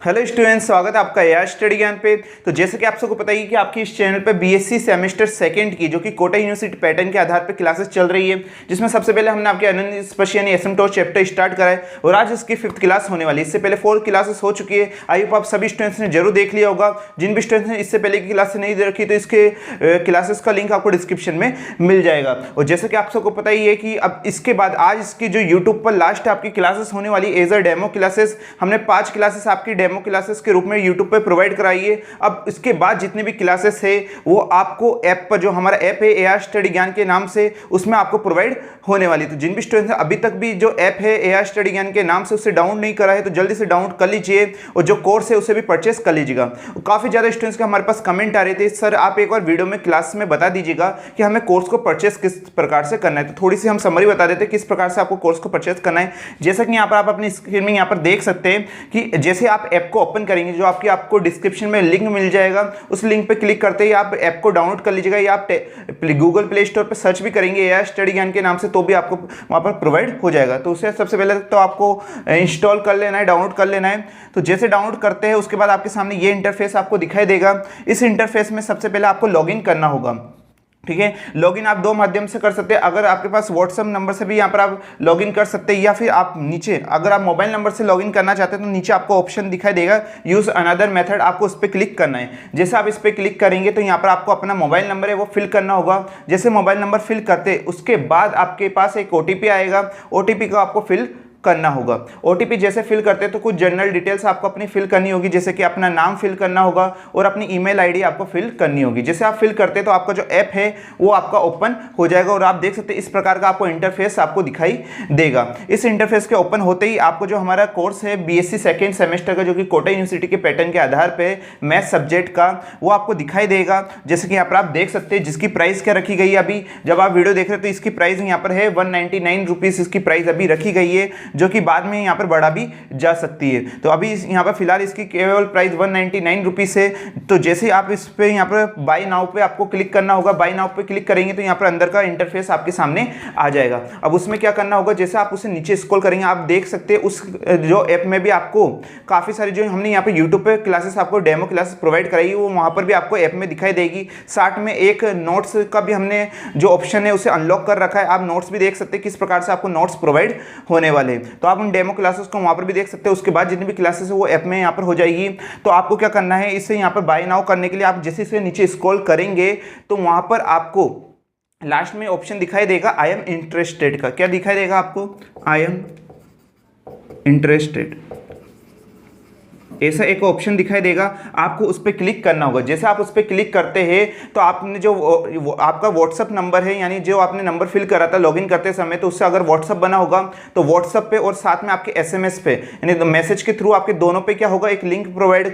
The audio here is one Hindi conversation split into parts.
हेलो स्टूडेंट्स, स्वागत है आपका एआई स्टडी ज्ञान पे। तो जैसे कि आप सबको पता ही कि आपकी इस चैनल पे बीएससी सेमेस्टर सेकंड की जो कि कोटा यूनिवर्सिटी पैटर्न के आधार पे क्लासेस चल रही है, जिसमें सबसे पहले हमने आपके अनंत स्पर्श यानी एसिम्प्टोट चैप्टर स्टार्ट करा है और आज इसकी 5th क्लास होने वाली है। इससे पहले 4 क्लासेस हो चुकी है। आई होप आप सभी स्टूडेंट्स ने जरूर देख लिया होगा। जिन भी स्टूडेंट्स ने इससे पहले की क्लास नहीं दे रखी तो इसके क्लासेस का लिंक आपको डिस्क्रिप्शन में मिल जाएगा। और जैसे कि आप सबको पता ही है कि अब इसके बाद आज इसकी जो यूट्यूब पर लास्ट आपकी क्लासेस होने वाली एज अ डेमो क्लासेस, हमने 5 क्लासेस आपकी डेमो क्लासेस के रूप में यूट्यूब पे प्रोवाइड कराइए। अब इसके बाद जितने भी क्लासेस है वो आपको ऐप पर, जो हमारा ऐप है एआई स्टडी ज्ञान के नाम से, उसमें आपको प्रोवाइड होने वाली। तो जिन भी स्टूडेंट्स ने अभी तक भी जो ऐप है एआई स्टडी ज्ञान के नाम से उसे डाउनलोड नहीं करा है तो जल्दी से डाउनलोड कर लीजिए और जो कोर्स है उसे भी परचेस कर लीजिएगा। काफी ज्यादा स्टूडेंट्स के हमारे पास कमेंट आ रहे थे, सर आप एक बार वीडियो में क्लास में बता दीजिएगा कि हमें कोर्स को परचेस किस प्रकार से करना है। तो थोड़ी सी हम समरी बता देते हैं किस प्रकार से आपको कोर्स को परचेस करना है। जैसा कि यहाँ पर आप अपनी स्क्रीन में यहाँ पर देख सकते हैं कि जैसे आप ऐप को ओपन करेंगे, जो आपको डिस्क्रिप्शन में लिंक मिल जाएगा, उस लिंक पे क्लिक करते ही आप ऐप को डाउनलोड कर लीजिएगा या आप गूगल प्ले स्टोर पे सर्च भी करेंगे एआई स्टडी ज्ञान के नाम से तो भी आपको वहां पर प्रोवाइड हो जाएगा। तो उसे सबसे पहले तो आपको इंस्टॉल कर लेना है, डाउनलोड कर लेना है। तो जैसे डाउनलोड करते हैं उसके बाद आपके सामने ये इंटरफेस आपको दिखाई देगा। इस इंटरफेस में सबसे पहले आपको लॉगिन करना होगा। ठीक है, लॉगिन आप 2 माध्यम से कर सकते हैं। अगर आपके पास व्हाट्सएप नंबर से भी यहाँ पर आप लॉगिन कर सकते हैं या फिर आप नीचे अगर आप मोबाइल नंबर से लॉगिन करना चाहते हैं तो नीचे आपको ऑप्शन दिखाई देगा यूज अनदर मेथड, आपको उस पर क्लिक करना है। जैसे आप इस पर क्लिक करेंगे तो यहाँ पर आपको अपना मोबाइल नंबर है वो फिल करना होगा। जैसे मोबाइल नंबर फिल करते उसके बाद आपके पास एक ओटीपी आएगा, ओटीपी को आपको फिल करना होगा। ओटीपी जैसे फिल करते हैं तो कुछ जनरल डिटेल्स आपको अपनी फिल करनी होगी, जैसे कि अपना नाम फिल करना होगा और अपनी ईमेल आईडी आपको फिल करनी होगी। जैसे आप फिल करते हैं तो आपका जो ऐप है वो आपका ओपन हो जाएगा और आप देख सकते हैं इस प्रकार का आपको इंटरफेस आपको दिखाई देगा। इस इंटरफेस के ओपन होते ही आपको जो हमारा कोर्स है बीएससी सेकेंड सेमेस्टर का, जो कि कोटा यूनिवर्सिटी के पैटर्न के आधार पर मैथ सब्जेक्ट का, वो आपको दिखाई देगा। जैसे कि यहाँ पर आप देख सकते हैं जिसकी प्राइस क्या रखी गई है। अभी जब आप वीडियो देख रहे हैं तो इसकी प्राइस यहाँ पर है 199 रुपीज़ इसकी प्राइस अभी रखी गई है, जो कि बाद में यहाँ पर बढ़ा भी जा सकती है। तो अभी यहाँ पर फिलहाल इसकी केवल प्राइस 199 रुपीज़ है। तो जैसे आप इस पे यहाँ पर बाय नाउ पे आपको क्लिक करना होगा। बाय नाउ पे क्लिक करेंगे तो यहाँ पर अंदर का इंटरफेस आपके सामने आ जाएगा। अब उसमें क्या करना होगा, जैसे आप उसे नीचे स्क्रॉल करेंगे आप देख सकते हैं उस जो ऐप में भी आपको काफ़ी सारी जो हमने यहाँ पे यूट्यूब पे क्लासेस आपको डेमो क्लासेस प्रोवाइड कराई है वो वहाँ पर भी आपको ऐप में दिखाई देगी। साथ में एक नोट्स का भी हमने जो ऑप्शन है उसे अनलॉक कर रखा है। आप नोट्स भी देख सकते हैं किस प्रकार से आपको नोट्स प्रोवाइड होने वाले हैं। तो आप उन डेमो क्लासेस को वहां पर भी देख सकते हैं। उसके बाद जितनी भी क्लासेस है वो ऐप में यहाँ पर हो जाएगी। तो आपको क्या करना है, इसे यहाँ पर बाय नाउ करने के लिए आप जैसे इसे नीचे स्क्रॉल करेंगे तो वहां पर आपको लास्ट में ऑप्शन दिखाई देगा आई एम इंटरेस्टेड का। क्या दिखाई देगा आपको, आई एम इंटरेस्टेड, ऐसा एक ऑप्शन दिखाई देगा। आपको उस पर क्लिक करना होगा। जैसे आप उस पर क्लिक करते हैं तो आपने जो आपका व्हाट्सअप नंबर है, यानी जो आपने नंबर फिल करा था लॉगिन करते समय, तो उससे अगर व्हाट्सअप बना होगा तो व्हाट्सअप पे और साथ में आपके एसएमएस पे यानी मैसेज के थ्रू आपके दोनों पे क्या होगा, एक लिंक प्रोवाइड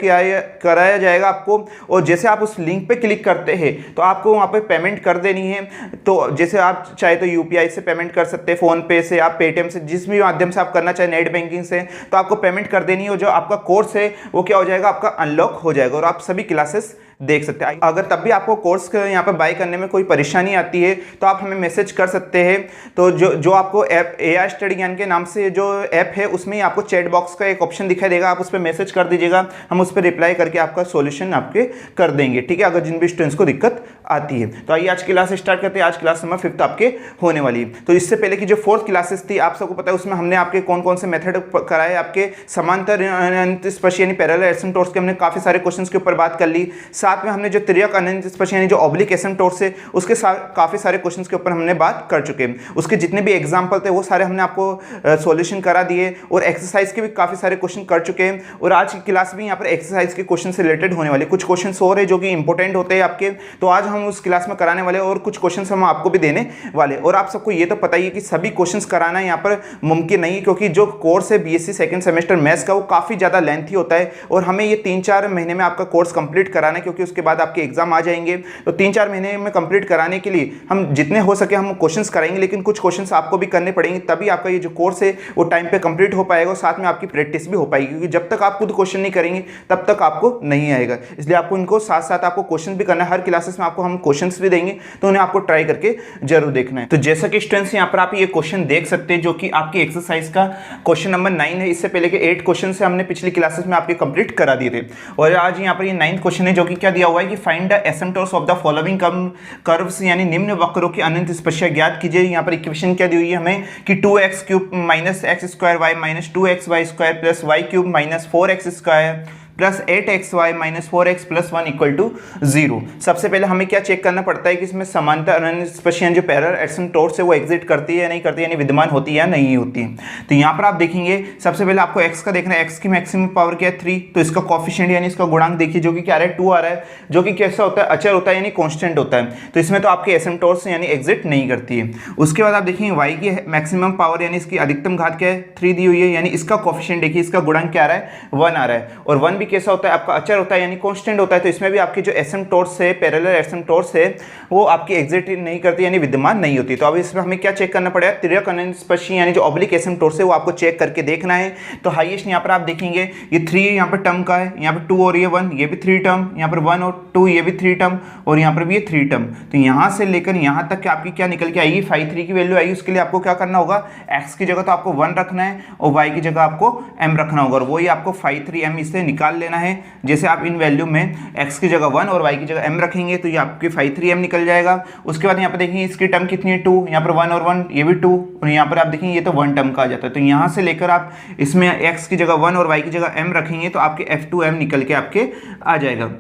कराया जाएगा आपको। और जैसे आप उस लिंक पे क्लिक करते हैं तो आपको वहाँ पे पेमेंट कर देनी है। तो जैसे आप चाहे तो यूपीआई से पेमेंट कर सकते हैं, फोन पे से, आप पेटीएम से, जिस भी माध्यम से आप करना चाहे, नेट बैंकिंग से, तो आपको पेमेंट कर देनी है। और जो आपका कोर्स है वो क्या हो जाएगा, आपका अनलॉक हो जाएगा और आप सभी क्लासेस देख सकते हैं। अगर तब भी आपको कोर्स यहाँ पर बाय करने में कोई परेशानी आती है तो आप हमें मैसेज कर सकते हैं। तो जो आपको ऐप एआई स्टडी ज्ञान के नाम से जो ऐप है उसमें ही आपको चैट बॉक्स का एक ऑप्शन दिखाई देगा, आप उस पर मैसेज कर दीजिएगा, हम उस पर रिप्लाई करके आपका सॉल्यूशन आपके कर देंगे। ठीक है, अगर जिन भी स्टूडेंट्स को दिक्कत आती है। तो आइए आज क्लास स्टार्ट करते हैं। आज क्लास नंबर 5 आपके होने वाली है। तो इससे पहले की जो 4th क्लासेस थी आप सबको पता है उसमें हमने आपके कौन कौन से मेथड कराए, आपके समांतर अनंत स्पर्श यानी पैरेलल एसिम्प्टोट्स के हमने काफी सारे क्वेश्चन के ऊपर बात कर ली। साथ में हमने जो त्रियक अनंत स्पर्श यानी जो ऑब्लिक एसिम्प्टोट्स है उसके काफी सारे क्वेश्चंस के ऊपर हमने बात कर चुके हैं। उसके जितने भी एग्जांपल थे वो सारे हमने आपको सॉल्यूशन करा दिए और एक्सरसाइज के भी काफी सारे क्वेश्चन कर चुके हैं। और आज की क्लास भी यहाँ पर एक्सरसाइज के क्वेश्चन से रिलेटेड होने वाले कुछ क्वेश्चन और है जो कि इंपॉर्टेंट होते हैं आपके, तो आज हम उस क्लास में कराने वाले और कुछ क्वेश्चन हम आपको भी देने वाले। और आप सबको ये तो पता ही है कि सभी क्वेश्चन कराना यहाँ पर मुमकिन नहीं है, क्योंकि जो कोर्स है बीएससी सेकंड सेमेस्टर मैथ्स का वो काफी ज्यादा लेंथी होता है और हमें ये 3-4 महीने में आपका कोर्स कंप्लीट कराना है, क्योंकि उसके बाद आपके एग्जाम आ जाएंगे। तो 3-4 महीने में कंप्लीट कराने के लिए हम जितने हो सके हम क्वेश्चंस कराएंगे, लेकिन कुछ क्वेश्चंस आपको भी करने पड़ेंगे, तभी आपका ये जो कोर्स है वो टाइम पे कंप्लीट हो पाएगा और साथ में आपकी प्रैक्टिस भी हो पाएगी। क्योंकि जब तक आप खुद क्वेश्चन नहीं करेंगे तब तक आपको नहीं आएगा, इसलिए आपको इनको साथ साथ आपको क्वेश्चन भी करना है। हर क्लासेस में आपको हम क्वेश्चंस भी देंगे, तो उन्हें आपको ट्राई करके जरूर देखना है। तो जैसा कि स्टूडेंट्स यहाँ पर आप ये क्वेश्चन देख सकते हैं जो कि आपकी एक्सरसाइज का क्वेश्चन नंबर 9 है। इससे पहले के 8 क्वेश्चन से हमने पिछली क्लासेस में आपके कंप्लीट करा दिए थे, और आज यहाँ पर ये 9th क्वेश्चन है जो कि क्या दिया हुआ है कि find the asymptotes of the following curves, यानी निम्न वक्रों की अनंत स्पर्शियां ज्ञात कीजिए। यहाँ पर इक्वेशन क्या दी हुई है हमें कि 2x cube minus x square y minus 2xy square plus y cube minus 4x square plus 8xy minus 4x plus 1 equal to 0। सबसे पहले हमें क्या चेक करना पड़ता है कि इसमें समांतर अनंत स्पर्शियां जो पैरेलल एसिम्पटोट्स है वो एग्जिट करती है या नहीं करती है, यानी विद्यमान होती है या नहीं होती है। तो यहाँ पर आप देखेंगे सबसे पहले आपको x का देखना है, x की मैक्सिमम पावर क्या है 3, तो इसका कोफिशिएंट यानी इसका गुणांक देखिए जो कि क्या आ रहा है 2 आ रहा है, जो कि कैसा होता है अचर होता है यानी कॉन्स्टेंट होता है। तो इसमें तो आपके एसिम्पटोट्स यानी एग्जिट नहीं करती है। उसके बाद आप देखेंगे y की मैक्सिमम पावर यानी इसकी अधिकतम घात क्या है 3 दी हुई है, यानी इसका कोफिशिएंट देखिए, इसका गुणांक क्या आ रहा है 1 आ रहा है, और 1 भी कैसा होता है आपका होता है यानी कांस्टेंट होता है। तो इसमें भी आपकी जो एसिम्पटोट्स है पैरेलल एसिम्पटोट्स है वो आपकी एग्जिट नहीं करती यानी विद्यमान नहीं होती। तो अब इसमें हमें क्या चेक करना पड़ेगा, तिर्यक अनंत स्पर्शी यानी जो ऑब्लिक एसिम्पटोट्स है वो आपको चेक करके देखना है। तो हाईएस्ट यहाँ पर आप देखेंगे ये 3 यहाँ पर टर्म का है, यहाँ पर 2 और ये 1, ये भी 3 टर्म, यहाँ पर 1 और 2 ये भी 3 टर्म, और यहाँ पर भी ये 3 टर्म। तो यहाँ से लेकर यहाँ तक आपकी क्या निकल के आएगी 5 की वैल्यू आएगी। उसके लिए आपको क्या करना होगा, x की जगह तो आपको 1 रखना है और y की जगह आपको m रखना होगा, और वही आपको 5 इसे निकाल लेना है। जैसे आप इन वैल्यू में x की जगह 1 और y की जगह m रखेंगे तो ये आपके 5 निकल जाएगा। उसके बाद यहाँ पर देखेंगे इसकी टर्म कितनी है 2, यहाँ पर 1 और 1 ये भी 2, और यहाँ पर आप देखेंगे ये तो 1 टर्म का आ जाता है। तो यहाँ से लेकर आप इसमें x की जगह 1 और y की जगह m रखेंगे तो आपके F2m निकल के आपके आ जाएगा।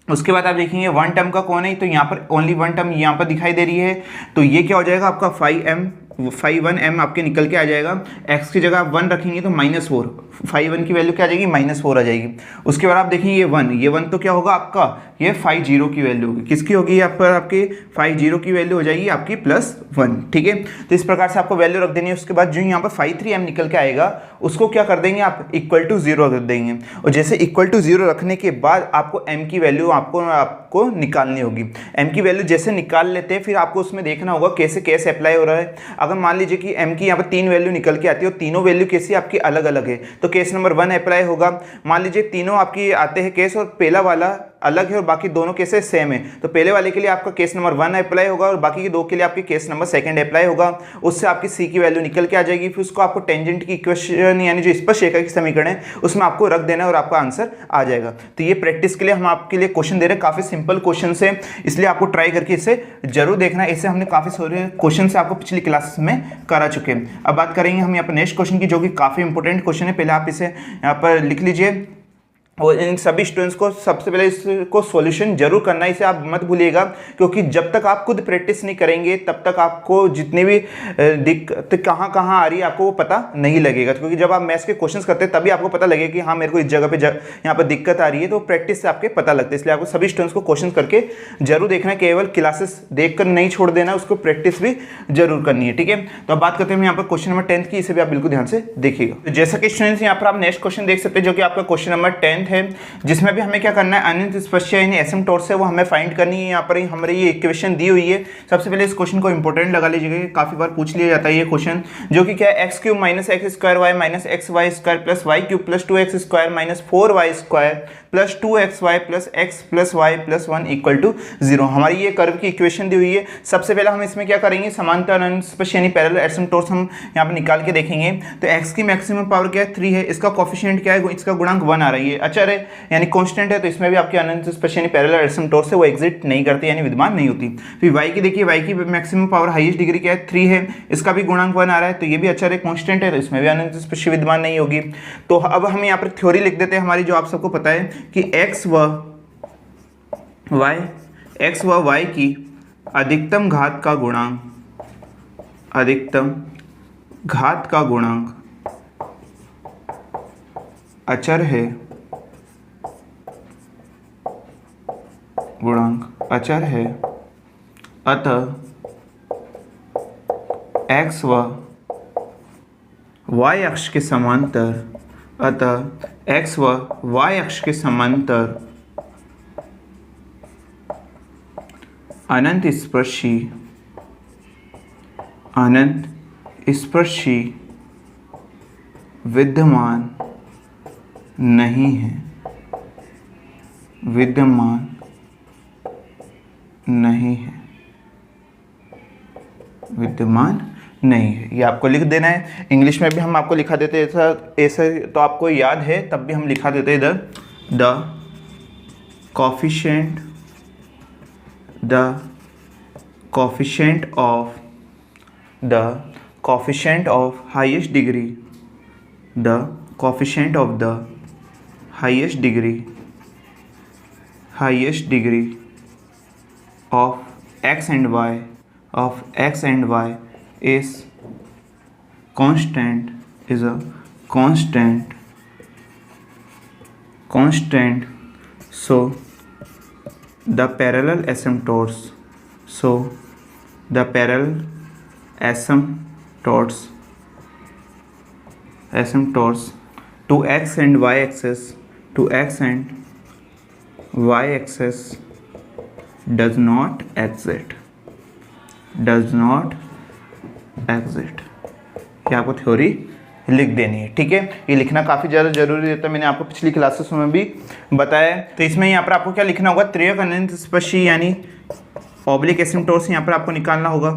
उसके बाद आप देखेंगे 1 टर्म का कौन है, तो यहाँ पर ओनली 1 टर्म यहाँ पर दिखाई दे रही है, तो ये क्या हो जाएगा आपका 5m आपके निकल के आ जाएगा। x की जगह आप 1 रखेंगे तो -4, 5 की वैल्यू क्या आ जाएगी -4 आ जाएगी। उसके बाद आप देखिए ये 1 तो क्या होगा आपका ये 50 की वैल्यू होगी, किसकी होगी यहाँ पर आपके 50 की वैल्यू हो जाएगी आपकी +1, ठीक है। तो इस प्रकार से आपको वैल्यू रख देनी है। उसके बाद जो यहाँ पर 5m निकल के आएगा उसको क्या कर देंगे आप इक्वल टू 0 रख देंगे, और जैसे इक्वल टू 0 रखने के बाद आपको m की वैल्यू आपको निकालनी होगी। m की वैल्यू जैसे निकाल लेते हैं फिर आपको उसमें देखना होगा कैसे अप्लाई हो रहा है। अगर मान लीजिए कि m की यहाँ पर 3 वैल्यू निकल के आती है और तीनों वैल्यू कैसी आपकी अलग अलग है, तो केस नंबर 1 अप्लाई होगा। मान लीजिए तीनों आपकी आते हैं केस और पहला वाला अलग है और बाकी दोनों केसें सेम है, तो पहले वाले के लिए आपका केस नंबर 1 अप्लाई होगा और बाकी के दो के लिए आपके केस नंबर 2 अप्लाई होगा। उससे आपकी सी की वैल्यू निकल के आ जाएगी। फिर उसको आपको टेंजेंट की इक्वेशन यानी जो स्पर्शरेखा की समीकरण है उसमें आपको रख देना है और आपका आंसर आ जाएगा। तो ये प्रैक्टिस के लिए हम आपके लिए क्वेश्चन दे रहे हैं, काफी सिंपल क्वेश्चन है, इसलिए आपको ट्राई करके इसे जरूर देखना है। इसे हमने काफी सारे क्वेश्चन से आपको पिछली क्लासेस में करा चुके हैं। अब बात करेंगे हम यहाँ पर नेक्स्ट क्वेश्चन की, जो कि काफी इंपॉर्टेंट क्वेश्चन है। पहले आप इसे यहाँ पर लिख लीजिए, और इन सभी स्टूडेंट्स को सबसे पहले इसको सॉल्यूशन जरूर करना है, इसे आप मत भूलिएगा, क्योंकि जब तक आप खुद प्रैक्टिस नहीं करेंगे तब तक आपको जितनी भी दिक्कत कहाँ आ रही है आपको वो पता नहीं लगेगा। क्योंकि जब आप मैथ्स के क्वेश्चंस करते हैं तभी आपको पता लगेगा कि हाँ मेरे को इस जगह पे यहाँ पर दिक्कत आ रही है, तो प्रैक्टिस से आपके पता लगता है। इसलिए आपको सभी स्टूडेंट्स को क्वेश्चन करके जरूर देखना है, केवल क्लासेस देखकर नहीं छोड़ देना, उसको प्रैक्टिस भी जरूर करनी है, ठीक है। तो अब बात करते हैं यहाँ पर क्वेश्चन नंबर 10 की, इसे भी आप बिल्कुल ध्यान से देखिएगा। तो जैसा कि स्टूडेंट्स यहाँ पर आप नेक्स्ट क्वेश्चन देख सकते हैं जो कि आपका क्वेश्चन नंबर 10 है, जिसमें भी हमें क्या करना है अनंत स्पर्शियां यानी एसिम्पटोट्स है वो हमें फाइंड करनी है। यहाँ पर हमारे ये इक्वेशन दी हुई है। सबसे पहले इस क्वेश्चन को इंपॉर्टेंट लगा लीजिएगा, काफी बार पूछ लिया जाता है ये क्वेश्चन, जो कि क्या है x cube minus x square y minus x y square plus y cube plus 2x square minus 4y square plus 2xy plus x plus y plus 1 equal to 0। हमारी ये कर्व की इक्वेशन दी हुई है। सबसे पहले हम इसमें क्या करेंगे, समांतर अनंत स्पर्श यानी पैरेलल एसिम्पटोट्स हम यहाँ पर निकाल के देखेंगे। तो x की मैक्सिमम पावर क्या है 3 है, इसका कोफिशिएंट क्या है, इसका गुणांक 1 आ रही है, अचर है यानी कांस्टेंट है, तो इसमें भी आपके अनंत स्पर्श यानी पैरेलल एसिम्पटोट्स से वो एग्जिट नहीं करती यानी विद्यमान नहीं होती। फिर y की देखिए, y की मैक्सिमम पावर हाईएस्ट डिग्री क्या है 3 है, इसका भी गुणांक 1 आ रहा है, तो ये भी अचर है कांस्टेंट है, तो इसमें भी अनंत स्पर्श विद्यमान नहीं होगी। तो अब हम यहाँ पर थ्योरी लिख देते हैं हमारी, जो आप सबको पता है कि x व y की अधिकतम घात का गुणांक अचर है, अतः x व y अक्ष के समांतर अनंत स्पर्शी विद्यमान नहीं है, नहीं है, विद्यमान नहीं है, ये आपको लिख देना है। इंग्लिश में भी हम आपको लिखा देते ऐसा ऐसे, तो आपको याद है तब भी हम लिखा देते इधर the coefficient of highest degree, the coefficient of the highest degree of x and y is constant, is a constant. So the parallel asymptotes to x and y axis does not exit। क्या आपको थ्योरी लिख देनी है, ठीक है। ये लिखना काफ़ी ज़्यादा जरूरी रहता है, मैंने आपको पिछली क्लासेस में भी बताया है। तो इसमें यहाँ पर आपको क्या लिखना होगा, त्रियक अनंत स्पर्शी यानी ऑब्लिक एसिम्प्टोट्स यहाँ पर आपको निकालना होगा।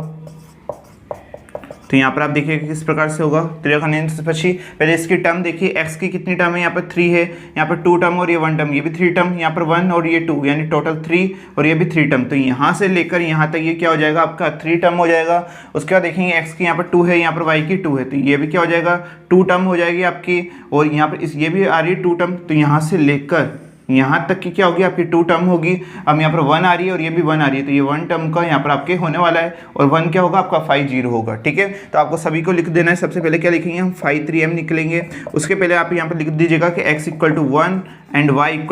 तो यहाँ पर आप देखिए किस प्रकार से होगा त्रियक अनंत स्पर्शी। पहले इसकी टर्म देखिए, x की कितनी टर्म है, यहाँ पर 3 है, यहाँ पर 2 टर्म और ये 1 टर्म, ये भी 3 टर्म, यहाँ पर 1 और ये 2, यानी टोटल 3 और ये भी 3 टर्म। तो यहाँ से लेकर यहाँ तक ये क्या हो जाएगा आपका 3 टर्म हो जाएगा। उसके बाद देखेंगे x की यहाँ पर 2 है, यहाँ पर y की 2 है, तो ये भी क्या हो जाएगा 2 टर्म हो जाएगी आपकी। और यहाँ पर ये भी आ रही है 2 टर्म, तो यहाँ से लेकर यहाँ तक की क्या होगी आपकी 2 टर्म होगी। अब यहाँ पर 1 आ रही है और ये भी 1 आ रही है, तो ये 1 टर्म का यहाँ पर आपके होने वाला है और 1 क्या होगा आपका 5 0 होगा, ठीक है। तो आपको सभी को लिख देना है। सबसे पहले क्या लिखेंगे हम 5 3m निकलेंगे। उसके पहले आप यहाँ पर लिख दीजिएगा कि x = 1 एंड y =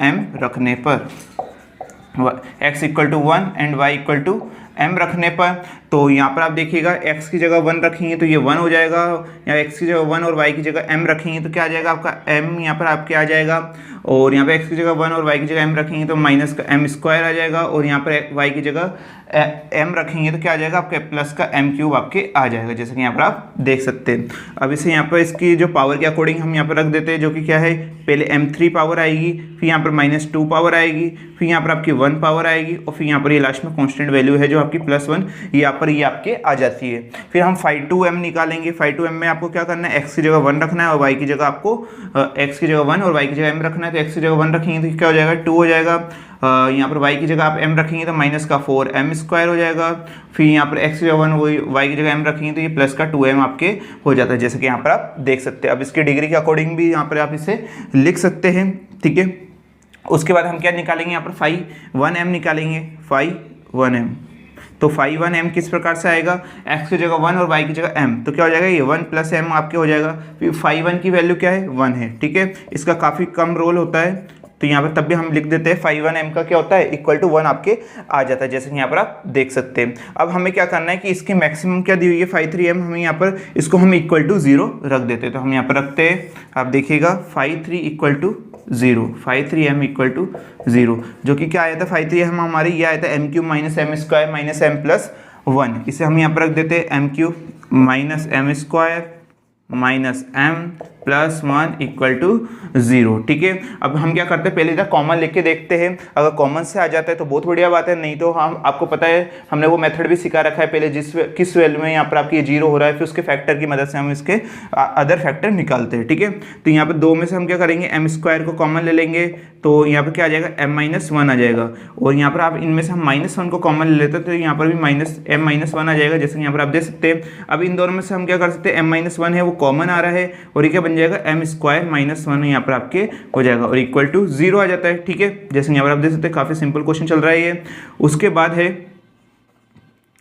m रखने पर, x = 1 एंड y = m रखने पर, तो यहाँ पर आप देखिएगा x की जगह 1 रखेंगे तो ये 1 हो जाएगा, या x की जगह 1 और y की जगह m रखेंगे तो क्या आ जाएगा आपका m यहाँ पर आपके आ जाएगा। और यहाँ पे x की जगह 1 और y की जगह m रखेंगे तो माइनस का m² आ जाएगा, और यहाँ पर y की जगह m रखेंगे तो क्या आ जाएगा आपके प्लस का m³ आपके आ जाएगा, जैसे कि यहाँ पर आप देख सकते हैं। अब इसे यहाँ पर इसकी जो पावर के अकॉर्डिंग हम यहाँ पर रख देते हैं, जो कि क्या है पहले m3 पावर आएगी, फिर यहाँ पर -2 पावर आएगी, फिर यहाँ पर आपकी 1 पावर आएगी, और फिर यहाँ पर ये लास्ट में कांस्टेंट वैल्यू है जो आपकी +1 यहाँ पर ये आपके आ जाती है। फिर हम 5/2m निकालेंगे। 5/2m में आपको क्या करना है, x की जगह 1 रखना है और y की जगह आपको x की जगह 1 और y की जगह m रखना है। तो x की जगह 1 रखेंगे तो क्या हो जाएगा 2 हो जाएगा, यहाँ पर y की जगह आप m रखेंगे तो माइनस का 4m² हो जाएगा। फिर यहाँ पर x की जगह 1 वही y की जगह m रखेंगे तो ये प्लस का 2m आपके हो जाता है, जैसे कि यहाँ पर आप देख सकते हैं। अब इसकी डिग्री के अकॉर्डिंग भी यहाँ पर आप इसे लिख सकते हैं, ठीक है। उसके बाद हम क्या निकालेंगे, यहाँ पर 5/1m निकालेंगे, 5/1m। तो 5/1m किस प्रकार से आएगा, x की जगह 1 और y की जगह m, तो क्या हो जाएगा ये 1 + m आपके हो जाएगा। फिर 5/1 की वैल्यू क्या है 1 है, ठीक है। इसका काफ़ी कम रोल होता है, तो यहाँ पर तब भी हम लिख देते हैं 5/1m का क्या होता है = 1 आपके आ जाता है, जैसे कि यहाँ पर आप देख सकते हैं। अब हमें क्या करना है कि इसकी मैक्सिमम क्या दी हुई है 5/3m, हमें यहाँ पर इसको हम =0 रख देते हैं। तो हम यहाँ पर रखते हैं, आप देखिएगा 5/3m = 0, जो कि क्या आया था 5/3 हमारे ये आया था m³ - m² - m +1। इसे हम यहाँ पर रख देते हैं m³ - m² -m +1 = 0, ठीक है। अब हम क्या करते हैं, पहले इधर कॉमन लेके देखते हैं, अगर कॉमन से आ जाता है तो बहुत बढ़िया बात है, नहीं तो हम आपको पता है हमने वो मेथड भी सिखा रखा है पहले, किस वैल्यू में यहाँ पर आपकी 0 हो रहा है, फिर उसके फैक्टर की मदद से हम इसके अदर फैक्टर निकालते हैं, ठीक है। तो यहाँ पर 2 में से हम क्या करेंगे m² को कॉमन ले लेंगे, तो यहाँ पर क्या आ जाएगा m-1 आ जाएगा, और यहाँ पर आप इनमें से हम -1 को कॉमन ले लेते हैं तो यहाँ पर भी m-1 आ जाएगा, जैसे यहाँ पर आप देख सकते हैं। अब इन दोनों में से हम क्या कर सकते हैं, m-1 है वो कॉमन आ रहा है, और ये क्या बन जाएगा m² - 1 यहाँ पर आपके हो जाएगा, और = 0 आ जाता है, ठीक है। जैसे यहाँ पर आप देख सकते हैं काफ़ी सिंपल क्वेश्चन चल रहा है ये।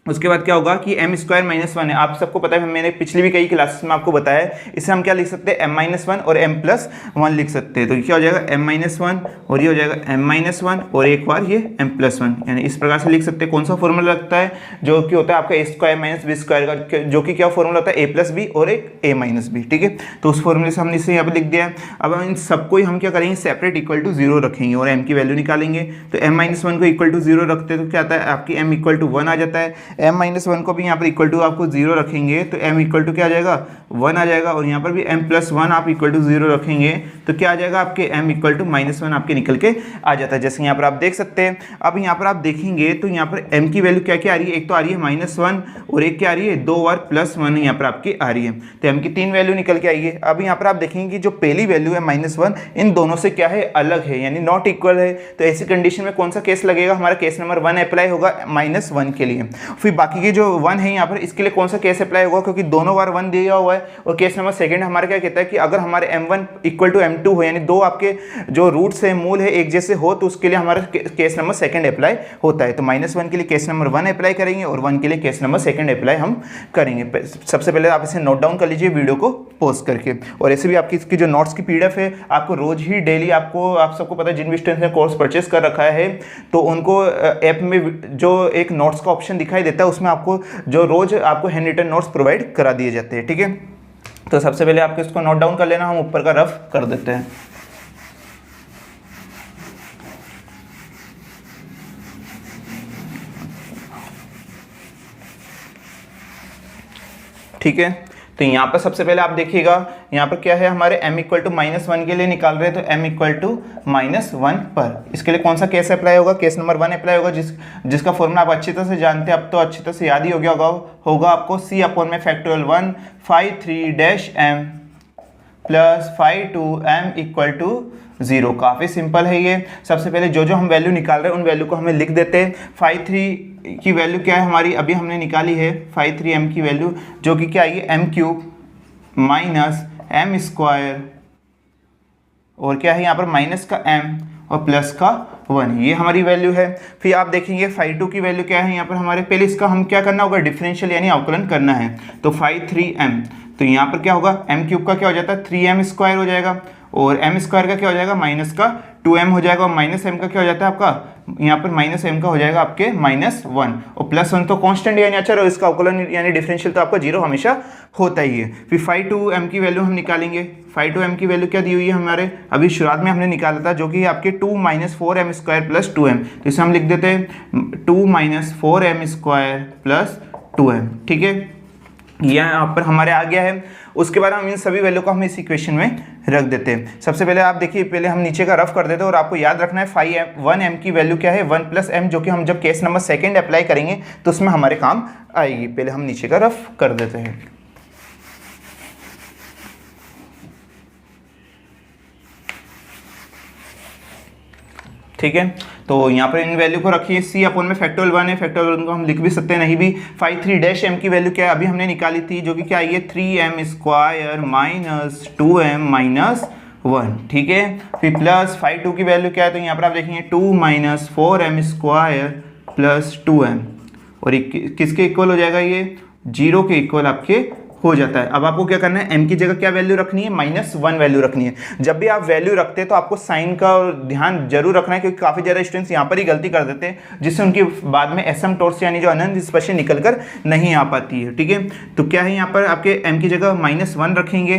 उसके बाद क्या होगा कि m² - 1 है, आप सबको पता है, मैंने पिछली भी कई क्लासेस में आपको बताया है। इसे हम क्या लिख सकते हैं m-1 और m +1 लिख सकते हैं। तो क्या हो जाएगा m-1 और ये हो जाएगा m-1 और एक बार ये m+1, यानी इस प्रकार से लिख सकते हैं। कौन सा फॉर्मूला लगता है, जो कि होता है आपका a² - b² का, जो कि क्या फॉर्मूला होता है a + b और एक a - b, ठीक है। तो उस फॉर्मूले से हमने इसे यहाँ पर लिख दिया है। अब हम इन सबको हम क्या करेंगे, सेपरेट = 0 रखेंगे और m की वैल्यू निकालेंगे। तो m-1 को =0 रखते हैं तो क्या आता है आपकी m = 1 आ जाता है। m माइनस वन को भी यहाँ पर इक्वल टू आपको 0 रखेंगे तो m इक्वल टू क्या आ जाएगा 1 आ जाएगा, और यहाँ पर भी m प्लस 1 आप इक्वल टू 0 रखेंगे तो क्या आ जाएगा आपके m इक्वल टू माइनस 1 आपके निकल के आ जाता है, जैसे यहाँ पर आप देख सकते हैं। अब यहाँ पर आप देखेंगे तो यहाँ पर m की वैल्यू क्या क्या आ रही है, एक तो आ रही है -1 और एक क्या आ रही है 2 बार +1 यहाँ पर आपकी आ रही है, तो m की 3 वैल्यू निकल के आई है। अब यहाँ पर आप देखेंगे कि जो पहली वैल्यू है -1 इन दोनों से क्या है अलग है, यानी नॉट इक्वल है, तो ऐसी कंडीशन में कौन सा केस लगेगा, हमारा केस नंबर 1 अप्लाई होगा -1 के लिए। फिर बाकी के जो 1 है यहाँ पर इसके लिए कौन सा केस अप्लाई होगा, क्योंकि दोनों बार 1 दिया हुआ है। और केस नंबर सेकंड हमारा क्या कहता है कि अगर हमारे m1 इक्वल टू m2 हो, यानी दो आपके जो रूट्स है मूल है एक जैसे हो, तो उसके लिए हमारा केस नंबर सेकंड अप्लाई होता है। तो -1 के लिए केस नंबर 1 अप्लाई करेंगे और 1 के लिए केस नंबर सेकंड अप्लाई हम करेंगे। सबसे पहले आप इसे नोट डाउन कर लीजिए वीडियो को पॉज करके, और ऐसे भी आपकी इसकी जो नोट्स की पीडीएफ है आपको रोज ही डेली आपको, आप सबको पता है जिन भी स्टूडेंट्स ने कोर्स परचेस कर रखा है तो उनको ऐप में जो एक नोट्स का ऑप्शन दिखाई देता है उसमें आपको जो रोज आपको हैंड रिटन नोट्स प्रोवाइड करा दिए जाते हैं, ठीक है। तो सबसे पहले आपको इसको नोट डाउन कर लेना, हम ऊपर का रफ कर देते हैं। ठीक है, तो यहाँ पर सबसे पहले आप देखिएगा यहाँ पर क्या है, हमारे m इक्वल टू -1 के लिए निकाल रहे हैं, तो m इक्वल टू -1 पर इसके लिए कौन सा केस अप्लाई होगा, केस नंबर 1 अप्लाई होगा, जिसका फॉर्मूला आप अच्छी तरह से जानते हैं, अब तो अच्छी तरह से याद ही हो गया होगा आपको, c अपॉन में factorial 1 phi3 m plus phi2 m equal to 0। काफ़ी सिंपल है ये। सबसे पहले जो हम वैल्यू निकाल रहे हैं उन वैल्यू को हमें लिख देते हैं। phi3 की वैल्यू क्या है हमारी, अभी हमने निकाली है phi3m की वैल्यू, जो कि क्या आएगी m³ माइनस m² और क्या है यहाँ पर माइनस का m और प्लस का 1, ये हमारी वैल्यू है। फिर आप देखेंगे phi2 की वैल्यू क्या है यहाँ पर हमारे, पहले इसका हम क्या करना होगा, डिफरेंशियल यानी अवकलन करना है, तो phi3m, तो यहाँ पर क्या होगा m³ का क्या हो जाता है 3m² हो जाएगा, और m² का क्या हो जाएगा माइनस का 2m हो जाएगा, और माइनस m का क्या हो जाता है आपका, यहाँ पर माइनस m का हो जाएगा आपके -1, और +1 तो कांस्टेंट यानी अच्छा, और इसका अवकलन यानी डिफरेंशियल तो आपका 0 हमेशा होता ही है। फिर phi2m की वैल्यू हम निकालेंगे। phi2m की वैल्यू क्या दी हुई है हमारे, अभी शुरुआत में हमने निकाला था, जो कि आपके 2 - 4m² + 2m, तो इसे हम लिख देते हैं 2 - 4m² + 2m, ठीक है, यहाँ पर हमारे आ गया है। उसके बाद हम इन सभी वैल्यू को हम इस इक्वेशन में रख देते हैं। सबसे पहले आप देखिए, पहले हम नीचे का रफ कर देते हैं, और आपको याद रखना है phi1m की वैल्यू क्या है 1 + m, जो कि हम जब केस नंबर सेकंड अप्लाई करेंगे तो उसमें हमारे काम आएगी। पहले हम नीचे का रफ कर देते हैं। ठीक है, तो यहाँ पर इन वैल्यू को रखिए। c अपॉन में फैक्टोरियल 1 है, फैक्टोरियल 1 को हम लिख भी सकते हैं, नहीं भी। phi3 m की वैल्यू क्या है, अभी हमने निकाली थी, जो कि क्या आई है 3m² माइनस 2m माइनस 1, ठीक है। फिर प्लस phi2 की वैल्यू क्या है, तो यहाँ पर आप देखेंगे 2 - 4m² + 2m, और किसके इक्वल हो जाएगा, ये 0 के इक्वल आपके हो जाता है। अब आपको क्या करना है, m की जगह क्या वैल्यू रखनी है, -1 वैल्यू रखनी है। जब भी आप वैल्यू रखते हैं तो आपको साइन का ध्यान जरूर रखना है, क्योंकि काफ़ी ज़्यादा स्टूडेंट्स यहाँ पर ही गलती कर देते हैं, जिससे उनकी बाद में एसिम्पटोट्स यानी जो अनंत स्पर्शी निकल कर नहीं आ पाती है, ठीक है। तो क्या है यहाँ पर आपके m की जगह -1 रखेंगे,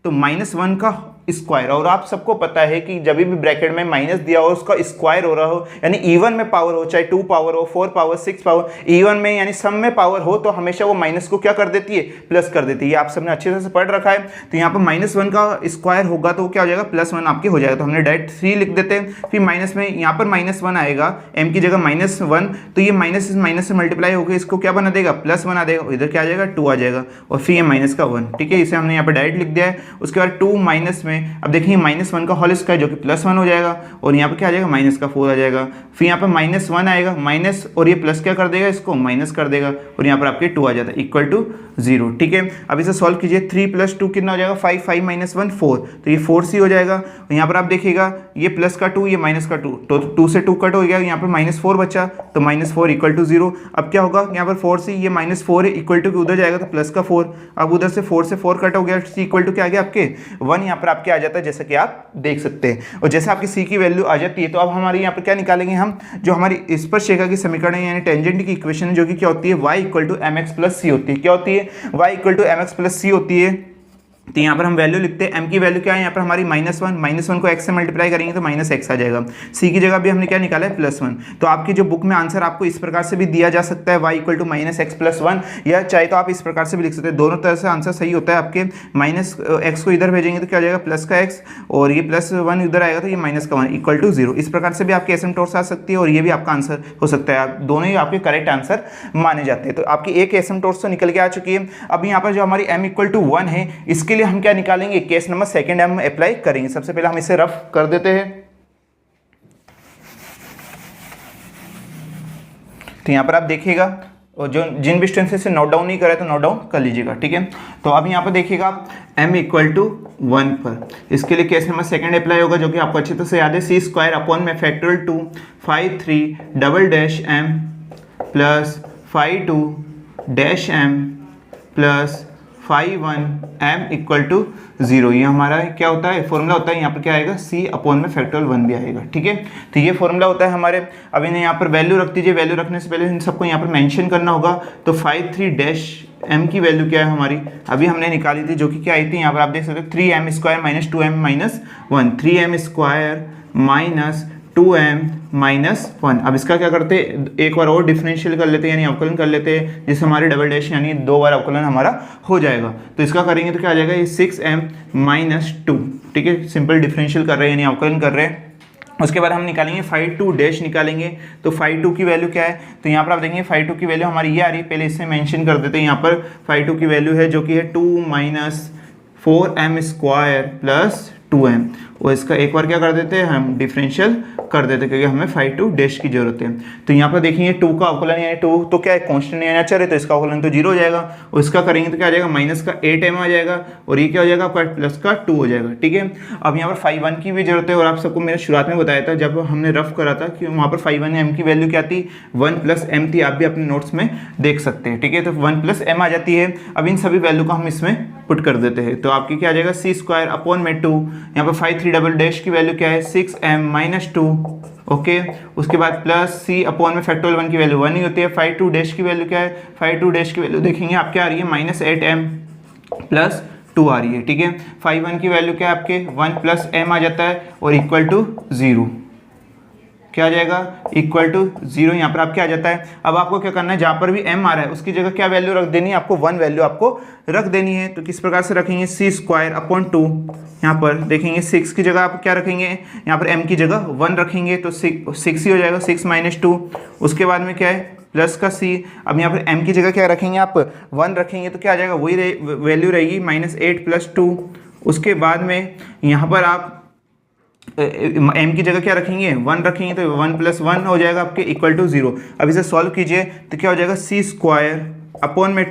तो -1 का स्क्वायर, और आप सबको पता है कि जब भी ब्रैकेट में माइनस दिया हो उसका स्क्वायर हो रहा हो, यानी इवन में पावर हो, चाहे 2 पावर हो, 4 पावर, 6 पावर, इवन में यानी सम में पावर हो, तो हमेशा वो माइनस को क्या कर देती है, प्लस कर देती है। ये आप सबने अच्छे से पढ़ रखा है। तो यहाँ पर -1 का स्क्वायर होगा तो क्या हो जाएगा, +1 आपके हो जाएगा, तो हमने डायरेक्ट 3 लिख देते हैं। फिर माइनस में यहाँ पर -1 आएगा, m की जगह -1, तो ये माइनस से मल्टीप्लाई होकर इसको क्या बना देगा, +1 आ जाएगा, इधर क्या आ जाएगा 2 आ जाएगा, और फिर ये माइनस का 1, ठीक है। इसे हमने यहाँ पर डायरेक्ट लिख दिया है। उसके बाद 2 माइनस में अब देखिए -1 का होल स्क्वायर, जो कि +1 हो जाएगा, और यहाँ पर क्या आ जाएगा माइनस का 4 आ जाएगा। फिर यहाँ पर -1 आएगा, माइनस, और ये प्लस क्या कर देगा, इसको माइनस कर देगा, और यहाँ पर आपके 2 आ जाता है इक्वल टू 0, ठीक है। अब इसे सॉल्व कीजिए, 3 + 2 कितना हो जाएगा, 5, 5 - 1 4, तो ये 4c हो जाएगा। और यहाँ पर आप देखिएगा ये प्लस का 2, ये माइनस का 2, तो 2 से 2 कट हो गया, यहाँ पर -4 बचा, तो -4 इक्वल टू 0। अब क्या होगा, यहाँ पर 4c, ये -4 है, इक्वल टू उधर जाएगा तो प्लस का 4, अब उधर से 4 से 4 कट हो गया, c इक्वल टू क्या आ गया आपके 1, यहाँ पर आपके आ जाता है, जैसा कि आप देख सकते हैं। और जैसे आपकी c की वैल्यू आ जाती है, तो अब हमारे यहाँ पर क्या निकालेंगे हम, जो हमारी स्पर्शरेखा की समीकरण है यानी टेंजेंट की इक्वेशन है, जो कि क्या होती है y = mx + c होती है। क्या होती है, y = mx + c होती है। तो यहाँ पर हम वैल्यू लिखते हैं, m की वैल्यू क्या है यहाँ पर हमारी -1 को x से मल्टीप्लाई करेंगे तो -x आ जाएगा। c की जगह भी हमने क्या निकाला है +1। तो आपकी जो बुक में आंसर आपको इस प्रकार से भी दिया जा सकता है y = -x+1, या चाहे तो आप इस प्रकार से भी लिख सकते हैं। दोनों तरह से आंसर सही होता है। आपके -x को इधर भेजेंगे तो क्या हो जाएगा प्लस का x, और ये +1 इधर आएगा तो ये -1 = 0। इस प्रकार से भी आपकी एसिम्पटोट्स आ सकती है और ये भी आपका आंसर हो सकता है। आप दोनों ही आपके करेक्ट आंसर माने जाते हैं। तो आपकी एक एसिम्पटोट्स तो निकल के आ चुकी है। अब यहाँ पर जो हमारी m = 1 है, इसके लिए हम क्या निकालेंगे, केस नंबर सेकंड हम अप्लाई करेंगे। सबसे पहले हम इसे रफ कर देते हैं। तो यहाँ पर आप देखिएगा, और जो जिन भी स्टूडेंट्स से नोट डाउन नहीं करे तो नोट डाउन कर लीजिएगा, ठीक है। तो अब यहाँ पर देखिएगा m = 1 पर, इसके लिए केस नंबर सेकंड अप्लाई होगा, जो कि आपको अच्छी तरह से याद है। c² / 2 ∅3" plus ∅2' plus ∅1 m = 0। ये हमारा क्या होता है, फॉर्मूला होता है। यहाँ पर क्या आएगा, c/1 भी आएगा, ठीक है। तो ये फॉर्मूला होता है हमारे। अब इन्हें यहाँ पर वैल्यू रख दीजिए। वैल्यू रखने से पहले इन सबको यहाँ पर मेंशन करना होगा। तो ∅3' की वैल्यू क्या है हमारी, अभी हमने निकाली थी, जो कि क्या आई थी, यहाँ पर आप देख सकते हो 3m² - 2m - 1, 3m² - 2m - 1। अब इसका क्या करते हैं, एक बार और डिफरेंशियल कर लेते हैं, यानी अवकलन कर लेते हैं, जिससे हमारे डबल डैश यानी 2 बार अवकलन हमारा हो जाएगा। तो इसका करेंगे तो क्या आ जाएगा, ये 6m - 2, ठीक है। सिंपल डिफरेंशियल कर रहे हैं यानी अवकलन कर रहे हैं। उसके बाद हम निकालेंगे ∅2' निकालेंगे। तो ∅2 की वैल्यू क्या है, तो यहाँ पर आप देखेंगे ∅2 की वैल्यू हमारी ये आ रही है। पहले इससे मेंशन कर देते हैं। यहाँ पर ∅2 की वैल्यू है जो कि है 2 - 4m² + 2m, और इसका एक बार क्या कर देते हैं, हम डिफरेंशियल कर देते हैं, क्योंकि हमें ∅2' की जरूरत है। तो यहाँ पर देखेंगे 2 का अवकलन, यानी 2 तो क्या है, कांस्टेंट यानी अचर है, तो इसका अवकलन तो 0 हो जाएगा। और इसका करेंगे तो क्या आ जाएगा, -8m आ जाएगा, और ये क्या हो जाएगा, आपका +2 हो जाएगा, ठीक है। अब यहाँ पर ∅1 की भी जरूरत है, और आप सबको मैंने शुरुआत में बताया था जब हमने रफ करा था कि वहाँ पर ∅1 m की वैल्यू क्या थी, 1 + m थी। आप भी अपने नोट्स में देख सकते हैं, ठीक है। तो 1 + m आ जाती है। अब इन सभी वैल्यू को हम इसमें पुट कर देते हैं। तो आपकी क्या आ जाएगा, c² / 2, यहाँ पर ∅3" की वैल्यू क्या है, 6m - 2, ओके। उसके बाद प्लस c/1 की वैल्यू 1 ही होती है। ∅2' की वैल्यू क्या है, ∅2' की वैल्यू देखेंगे आप क्या आ रही है, -8m + 2 आ रही है, ठीक है। ∅1 की वैल्यू क्या है आपके, 1 + m आ जाता है, और = 0, क्या आ जाएगा, =0। यहाँ पर आप क्या आ जाता है। अब आपको क्या करना है, जहाँ पर भी m आ रहा है उसकी जगह क्या वैल्यू रख देनी है, आपको 1 वैल्यू आपको रख देनी है। तो किस प्रकार से रखेंगे, c² / 2, यहाँ पर देखेंगे 6 की जगह आप क्या रखेंगे, यहाँ पर m की जगह 1 रखेंगे, तो 6 ही हो जाएगा, 6 - 2। उसके बाद में क्या है, प्लस का c। अब यहाँ पर m की जगह क्या रखेंगे, आप 1 रखेंगे, तो क्या आ जाएगा, वही वैल्यू रहेगी, -8 + 2। उसके बाद में यहाँ पर आप m की जगह क्या रखेंगे, 1 रखेंगे, तो 1 + 1 हो जाएगा आपके = 0। अब इसे सॉल्व कीजिए तो क्या हो जाएगा, c² /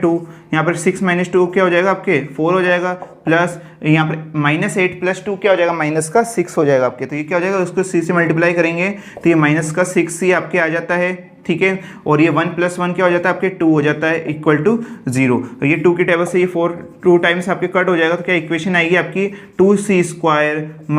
2, यहाँ पर 6 - 2 क्या हो जाएगा आपके 4 हो जाएगा, प्लस यहाँ पर -8 + 2 क्या हो जाएगा, -6 हो जाएगा आपके। तो ये क्या हो जाएगा, उसको c से मल्टीप्लाई करेंगे तो ये -6 आपके आ जाता है, ठीक है। और ये 1 + 1 क्या हो जाता है आपके 2 हो जाता है, = 0। तो ये 2 की टेबल से ये 2 टाइम्स आपके कट हो जाएगा, तो क्या इक्वेशन आएगी आपकी, 2c² -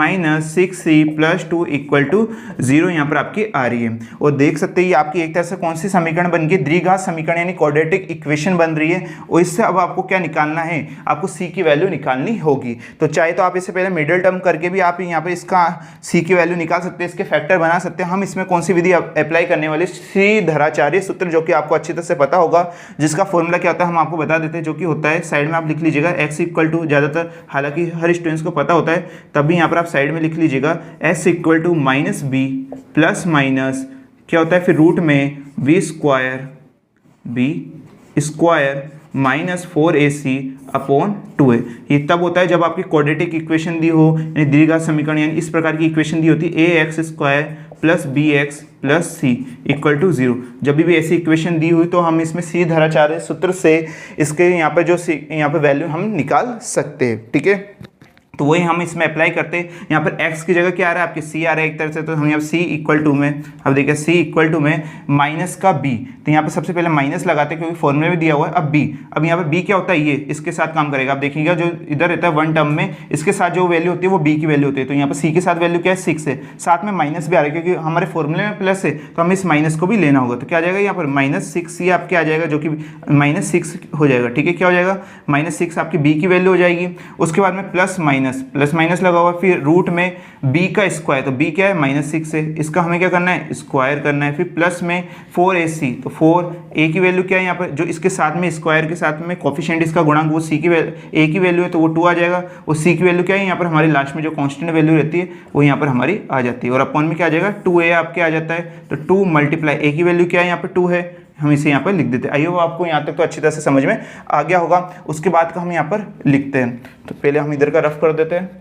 6c + 2 = 0 यहाँ पर आपकी आ रही है। और देख सकते हैं ये आपकी एक तरह से कौन सी समीकरण बन गई, द्विघात समीकरण यानी क्वाड्रेटिक इक्वेशन बन रही है। और इससे अब आपको क्या निकालना है, आपको c की वैल्यू निकालनी होगी। तो चाहे तो आप इसे पहले मिडिल टर्म करके भी आप यहाँ पर इसका c की वैल्यू निकाल सकते हैं, इसके फैक्टर बना सकते हैं। हम इसमें कौन सी विधि अप्लाई करने वाले, श्रीधराचार्य सूत्र, जो कि आपको अच्छी तरह से पता होगा, जिसका फॉर्मूला क्या होता है हम आपको बता देते हैं, जो कि होता है साइड में आप लिख लीजिएगा x = ज़्यादातर, हालांकि हर स्टूडेंट्स को पता होता है, तब भी यहाँ पर आप साइड में लिख लीजिएगा s = -b ± क्या होता है फिर रूट में b² -4ac/2a। ये तब होता है जब आपकी क्वाड्रेटिक इक्वेशन दी हो, यानी द्विघात समीकरण, यानी इस प्रकार की इक्वेशन दी होती है, ax² + bx + c = 0। जब भी ऐसी इक्वेशन दी हुई तो हम इसमें श्रीधराचार्य सूत्र से इसके यहाँ पर जो यहाँ पर वैल्यू हम निकाल सकते हैं, ठीक है। तो वही हम इसमें अप्लाई करते हैं। यहाँ पर x की जगह क्या आ रहा है आपके c आ रहा है एक तरह से, तो हम यहाँ c इक्वल टू में, अब देखिए c इक्वल टू में माइनस का b, तो यहाँ पर सबसे पहले माइनस लगाते हैं क्योंकि फॉर्मूले में दिया हुआ है। अब b, अब यहाँ पर b क्या होता है, ये इसके साथ काम करेगा। आप देखिएगा जो इधर रहता है वन टर्म में, इसके साथ जो वैल्यू होती है वो b की वैल्यू होती है। तो यहाँ पर c के साथ वैल्यू क्या है 6 है, साथ में माइनस भी आ रहा है क्योंकि हमारे फॉर्मूले में प्लस है, तो हमें इस माइनस को भी लेना होगा। तो क्या आ जाएगा यहाँ पर -6 ये आपके आ जाएगा, जो कि -6 हो जाएगा। ठीक है, क्या हो जाएगा -6 आपकी b की वैल्यू हो जाएगी। उसके बाद में प्लस माइनस लगा हुआ, फिर रूट में b का स्क्वायर, तो b क्या है -6 है, इसका हमें क्या करना है स्क्वायर करना है। फिर प्लस में 4ac, तो 4a की वैल्यू क्या है यहाँ पर, जो इसके साथ में स्क्वायर के साथ में कोफिशिएंट इसका गुणांक वो c की a की वैल्यू है तो वो 2 आ जाएगा। और c की वैल्यू क्या है यहाँ पर हमारी लास्ट में जो कांस्टेंट वैल्यू रहती है वो यहाँ पर हमारी आ जाती है। और अपॉन में क्या आ जाएगा 2a आपके आ जाता है, तो 2 मल्टीप्लाई a की वैल्यू क्या है यहाँ पर 2 है, हम इसे यहाँ पर लिख देते हैं। आइए वो आपको यहाँ तक तो अच्छी तरह से समझ में आ गया होगा। उसके बाद का हम यहाँ पर लिखते हैं, तो पहले हम इधर का रफ कर देते हैं।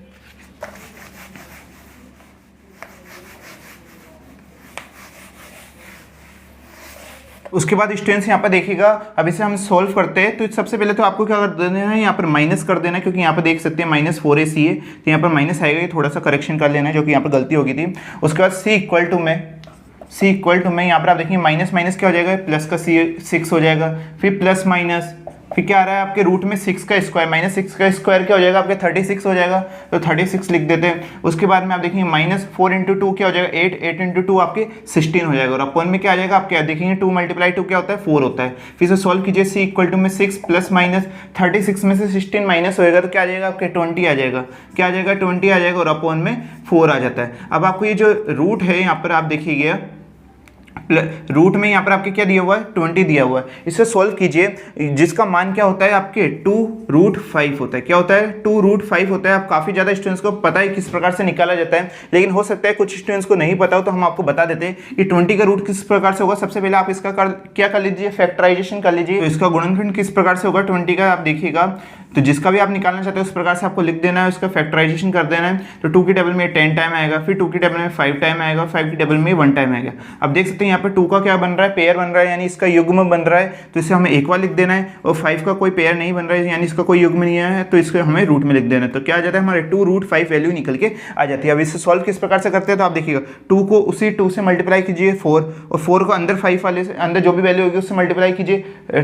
उसके बाद स्टूडेंट्स यहाँ पर देखिएगा, अब इसे हम सॉल्व करते हैं। तो सबसे पहले तो आपको क्या कर देना है, यहाँ पर माइनस कर देना है, क्योंकि यहाँ पर देख सकते हैं -4ac है, तो यहाँ पर माइनस आएगा, ये थोड़ा सा करेक्शन कर लेना है जो कि यहाँ पर गलती हो गई थी। उसके बाद c इक्वल टू में यहाँ पर आप देखिए माइनस माइनस क्या हो जाएगा, प्लस का 6 हो जाएगा, फिर प्लस माइनस, फिर क्या आ रहा है आपके रूट में 6 का स्क्वायर, -6 का स्क्वायर क्या हो जाएगा आपके 36 हो जाएगा, तो 36 लिख देते हैं। उसके बाद में आप देखेंगे -4 × 2 क्या हो जाएगा 8 × 2 आपके 16 हो जाएगा। और अपॉन में क्या आ जाएगा आपके देखेंगे 2 × 2 क्या होता है 4 होता है। फिर से सॉल्व कीजिए, c इक्वल टू में 6 प्लस माइनस 36 में से 16 माइनस होएगा तो क्या आ जाएगा आपके 20 आ जाएगा, क्या आ जाएगा 20 आ जाएगा, और अपॉन में 4 आ जाता है। अब आपको ये जो रूट है यहाँ पर आप देखिएगा, रूट में यहाँ पर आपके क्या दिया हुआ है 20 दिया हुआ है। इसे सॉल्व कीजिए, जिसका मान क्या होता है आपके 2√5 होता है। क्या होता है 2√5 होता है। आप काफ़ी ज़्यादा स्टूडेंट्स को पता है किस प्रकार से निकाला जाता है, लेकिन हो सकता है कुछ स्टूडेंट्स को नहीं पता हो, तो हम आपको बता देते हैं कि 20 का रूट किस प्रकार से होगा। सबसे पहले आप इसका क्या कर लीजिए, फैक्टराइजेशन कर लीजिए। तो इसका गुणनखंड किस प्रकार से होगा 20 का, आप देखिएगा, तो जिसका भी आप निकालना चाहते हो उस प्रकार से आपको लिख देना है, उसका फैक्टराइजेशन कर देना है। तो 2 की टेबल में 10 टाइम आएगा, फिर 2 की टेबल में 5 टाइम आएगा, 5 की टेबल में 1 टाइम आएगा। अब देख सकते हैं यहाँ पर 2 का क्या बन रहा है, पेयर बन रहा है, यानी इसका युग्म बन रहा है, तो इसे हमें एक बार लिख देना है। और 5 का कोई पेयर नहीं बन रहा है, यानी इसका कोई युग्म नहीं है, तो इसको हमें रूट में लिख देना है। तो क्या आ जाता है हमारे 2√5 वैल्यू निकल के आ जाती है। अब इसे सॉल्व किस प्रकार से करते हैं, तो आप देखिएगा 2 को उसी 2 से मल्टीप्लाई कीजिए 4, और 4 को अंदर 5 वाले से, अंदर जो भी वैल्यू होगी उससे मल्टीप्लाई कीजिए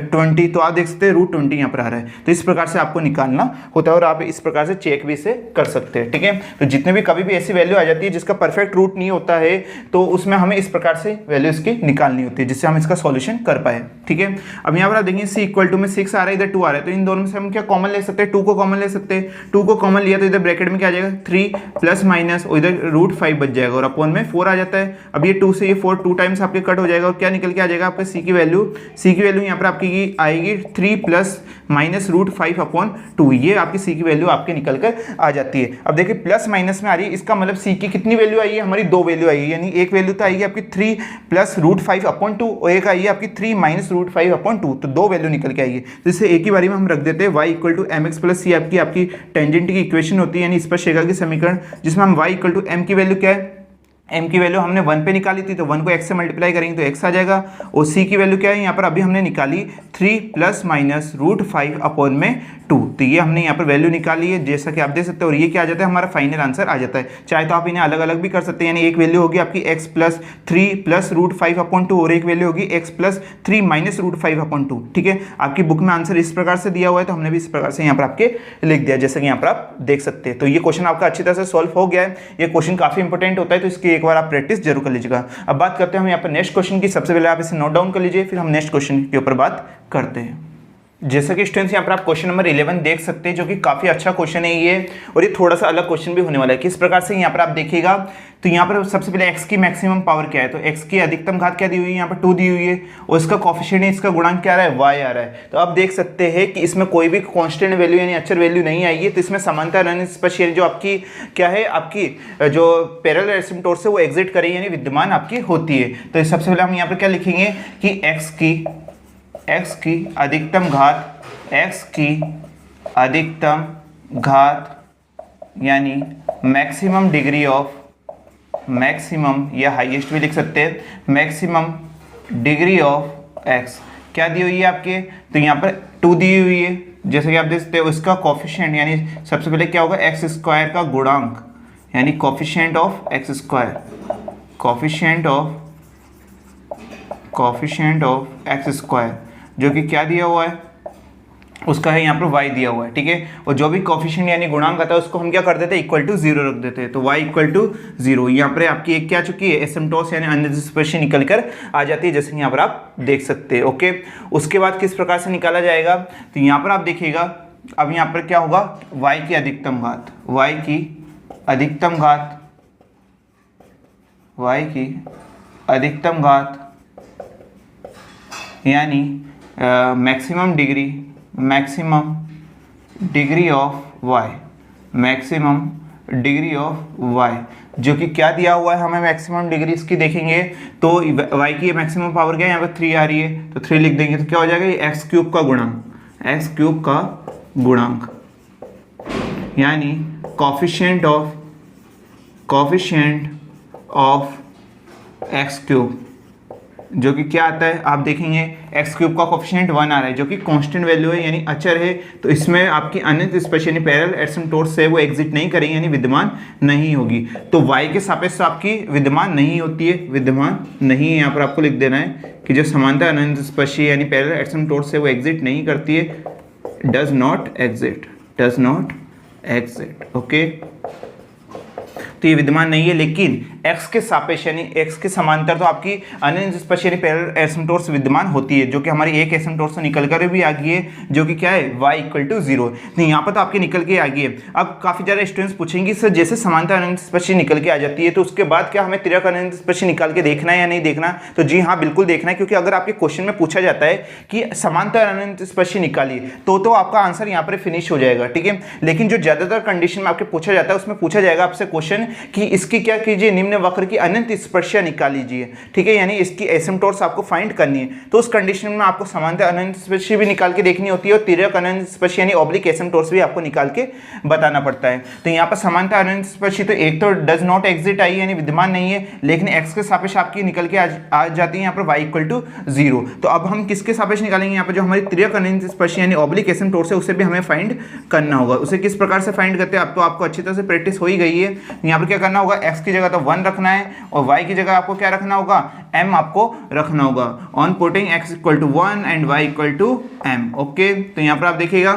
20, तो आप देख सकते हैं √20 यहाँ पर आ रहा है। तो इस प्रकार से आपको निकालना होता है, और आप इस प्रकार से चेक भी इसे कर सकते हैं। ठीक है, तो जितने भी कभी भी ऐसी वैल्यू आ जाती है जिसका परफेक्ट रूट नहीं होता है, तो उसमें हमें इस प्रकार से वैल्यू इसकी निकालनी होती है, जिससे हम इसका सॉल्यूशन कर पाए। ठीक है, अब यहाँ पर आप देखेंगे c इक्वल टू में 6 आ रहा है, इधर 2 आ रहा है, तो इन दोनों में से हम क्या कॉमन ले सकते हैं, 2 को कॉमन ले सकते हैं। 2 को कॉमन लिया तो इधर ब्रैकेट में क्या आ जाएगा 3 प्लस माइनस, और इधर √5 बच जाएगा, और अपॉन में 4 आ जाता है। अब ये 2 से ये 4 2 टाइम्स आपके कट हो जाएगा, और क्या निकल के आ जाएगा आपका c की वैल्यू यहाँ पर आपकी आएगी 3 प्लस माइनस √5 अपॉन 2, ये आपकी c की वैल्यू आपके निकल कर आ जाती है। अब देखिए प्लस माइनस में आ रही है, इसका मतलब c की कितनी वैल्यू आई है, हमारी 2 वैल्यू आई है, यानी एक वैल्यू तो आएगी आपकी 3 प्लस √5 अपॉन 2, और एक आई है आपकी 3 माइनस √5 अपॉन 2, तो 2 वैल्यू निकल के आएगी। तो इसे एक ही बारी में हम रख देते हैं, y equal to mx plus c आपकी टेंजेंट की इक्वेशन होती है, यानी स्पर्श रेखा की समीकरण, जिसमें हम y इक्वल टू m की वैल्यू क्या है, m की वैल्यू हमने 1 पे निकाली थी, तो 1 को x से मल्टीप्लाई करेंगे तो x आ जाएगा। और c की वैल्यू क्या है यहाँ पर अभी हमने निकाली 3 प्लस माइनस √5 अपॉन में 2, तो ये हमने यहाँ पर वैल्यू निकाली है, जैसा कि आप देख सकते हैं। और ये क्या आ जाता है हमारा फाइनल आंसर आ जाता है। चाहे तो आप इन्हें अलग अलग भी कर सकते हैं, यानी एक वैल्यू होगी आपकी x प्लस 3 प्लस √5 अपॉन 2, और एक वैल्यू होगी x प्लस 3 माइनस √5 अपॉन 2। ठीक है, आपकी बुक में आंसर इस प्रकार से दिया हुआ है, तो हमने भी इस प्रकार से यहाँ पर आपके लिख दिया, जैसा कि यहाँ पर आप देख सकते हैं। तो ये क्वेश्चन आपका अच्छी तरह से सॉल्व हो गया है। ये क्वेश्चन काफी इंपॉर्टेंट होता है, तो इसकी एक बार आप प्रैक्टिस जरूर कर लीजिएगा। अब बात करते हैं हम यहाँ पर नेक्स्ट क्वेश्चन की। सबसे पहले आप इसे नोट डाउन कर लीजिए, फिर हम नेक्स्ट क्वेश्चन के ऊपर बात करते हैं। जैसा कि स्टूडेंट्स यहाँ पर आप क्वेश्चन नंबर 11 देख सकते हैं, जो कि काफी अच्छा क्वेश्चन है ये, और ये थोड़ा सा अलग क्वेश्चन भी होने वाला है। किस प्रकार से यहाँ पर आप देखिएगा, तो यहाँ पर सबसे पहले x की मैक्सिमम पावर क्या है, तो x की अधिकतम घात क्या दी हुई है, यहाँ पर 2 दी हुई है, और इसका कोफिशिएंट है, इसका गुणांक क्या आ रहा है y आ रहा है। तो आप देख सकते हैं कि इसमें कोई भी कांस्टेंट वैल्यू यानी अचर वैल्यू नहीं आई है, तो इसमें समांतर यानी स्पर्श जो आपकी क्या है, आपकी जो पैरेलल एसिम्पटोट से वो एग्जिट कर रही है, यानी विद्यमान आपकी होती है। तो सबसे पहले हम यहाँ पर क्या लिखेंगे कि x की अधिकतम घात, x की अधिकतम घात यानी मैक्सिमम डिग्री ऑफ, मैक्सिमम या हाईएस्ट भी लिख सकते हैं, मैक्सिमम डिग्री ऑफ x क्या दी हुई है आपके, तो यहाँ पर 2 दी हुई है, जैसे कि आप देख सकते हो इसका कॉफिशिएंट यानी सबसे पहले क्या होगा एक्स स्क्वायर का गुणांक यानी coefficient of x square, coefficient of x square जो कि क्या दिया हुआ है उसका है यहाँ पर y दिया हुआ है, ठीक है। और जो भी कॉफिशिएंट यानी गुणांक आता है उसको हम क्या कर देते हैं इक्वल टू 0 रख देते हैं, तो y इक्वल टू 0। यहाँ पर आपकी एक क्या चुकी है एसिम्पटोस यानी अनिर्दिष्ट निकल कर आ जाती है, जैसे यहाँ पर आप देख सकते हैं, ओके। उसके बाद किस प्रकार से निकाला जाएगा, तो यहाँ पर आप देखिएगा अब यहाँ पर क्या होगा y की अधिकतम घात, y की अधिकतम घात यानी मैक्सिमम डिग्री ऑफ y, जो कि क्या दिया हुआ है हमें मैक्सिमम डिग्री इसकी देखेंगे तो y की मैक्सिमम पावर क्या है यहाँ पे 3 आ रही है, तो 3 लिख देंगे तो क्या हो जाएगा ये एक्स क्यूब का गुणांक यानी कॉफिशिएंट ऑफ एक्स क्यूब, जो कि क्या आता है आप देखेंगे एक्स क्यूब का कॉफिशिएंट 1 आ रहा है जो कि कांस्टेंट वैल्यू है यानी अचर है, तो इसमें आपकी अनंत स्पर्श यानी पैरेलल एसिम्पटोट्स से वो एग्जिट नहीं करेंगे यानी विद्यमान नहीं होगी। तो y के सापेक्ष आपकी विद्यमान नहीं होती है, विद्यमान नहीं है, यहाँ पर आपको लिख देना है कि जो समानता अनंत स्पर्शी यानी पैरेलल एसिम्पटोट्स से वो एग्जिट नहीं करती है, डज नॉट एग्जिट, ओके। तो ये विद्यमान नहीं है, लेकिन x के सापेक्ष यानी x के समांतर तो आपकी अनंत स्पर्श यानी पैरेलल एसिम्पटोट्स विद्यमान होती है, जो कि हमारी एक एसिम्पटोट से निकल कर भी आ गई है जो कि क्या है y इक्वल टू 0। तो यहाँ पर तो आपके निकल के आ गई है। अब काफ़ी ज़्यादा स्टूडेंट्स पूछेंगे सर जैसे समांतर अनंत स्पर्श निकल के आ जाती है तो उसके बाद क्या हमें तिर्यक अनंत स्पर्श निकाल के देखना है या नहीं देखना, तो जी हाँ बिल्कुल देखना है, क्योंकि अगर आपके क्वेश्चन में पूछा जाता है कि समांतर अनंत स्पर्श निकालिए तो आपका आंसर यहाँ पर फिनिश हो जाएगा, ठीक है। लेकिन जो ज़्यादातर कंडीशन में आपके पूछा जाता है उसमें पूछा जाएगा आपसे क्वेश्चन कि इसकी क्या कीजिए निम्न वक्र की अनंत स्पर्शिया निकाल लीजिए, ठीक है, यानी इसकी एसिम्पटोट्स आपको फाइंड करनी है। तो उस कंडीशन में आपको समांतर अनंत स्पर्शिया भी निकाल के देखनी होती है और तिर्यक अनंत स्पर्शिया यानी ऑब्लिक एसिम्पटोट्स भी आपको निकाल के बताना पड़ता है। तो यहाँ पर समांतर अनंत स्पर्शिया तो एक तो डज नॉट एग्जिट आई यानी विद्यमान नहीं है, लेकिन एक्स के सापेक्ष आपकी निकल के आ जाती है यहाँ पर y इक्वल टू 0। तो अब हम किसके सापेक्ष निकालेंगे, यहाँ पर जो हमारी तिर्यक अनंत स्पर्शिया यानी ऑब्लिक एसिम्पटोट्स है उसे भी हमें फाइंड करना होगा। उसे किस प्रकार से फाइंड करते हैं अब तो आपको अच्छी तरह से प्रैक्टिस हो ही गई है। यहाँ पर क्या करना होगा x की जगह तो 1 रखना है और y की जगह आपको क्या रखना होगा m आपको रखना होगा on putting x equal to 1 and y equal to m, okay. तो यहाँ पर आप देखिएगा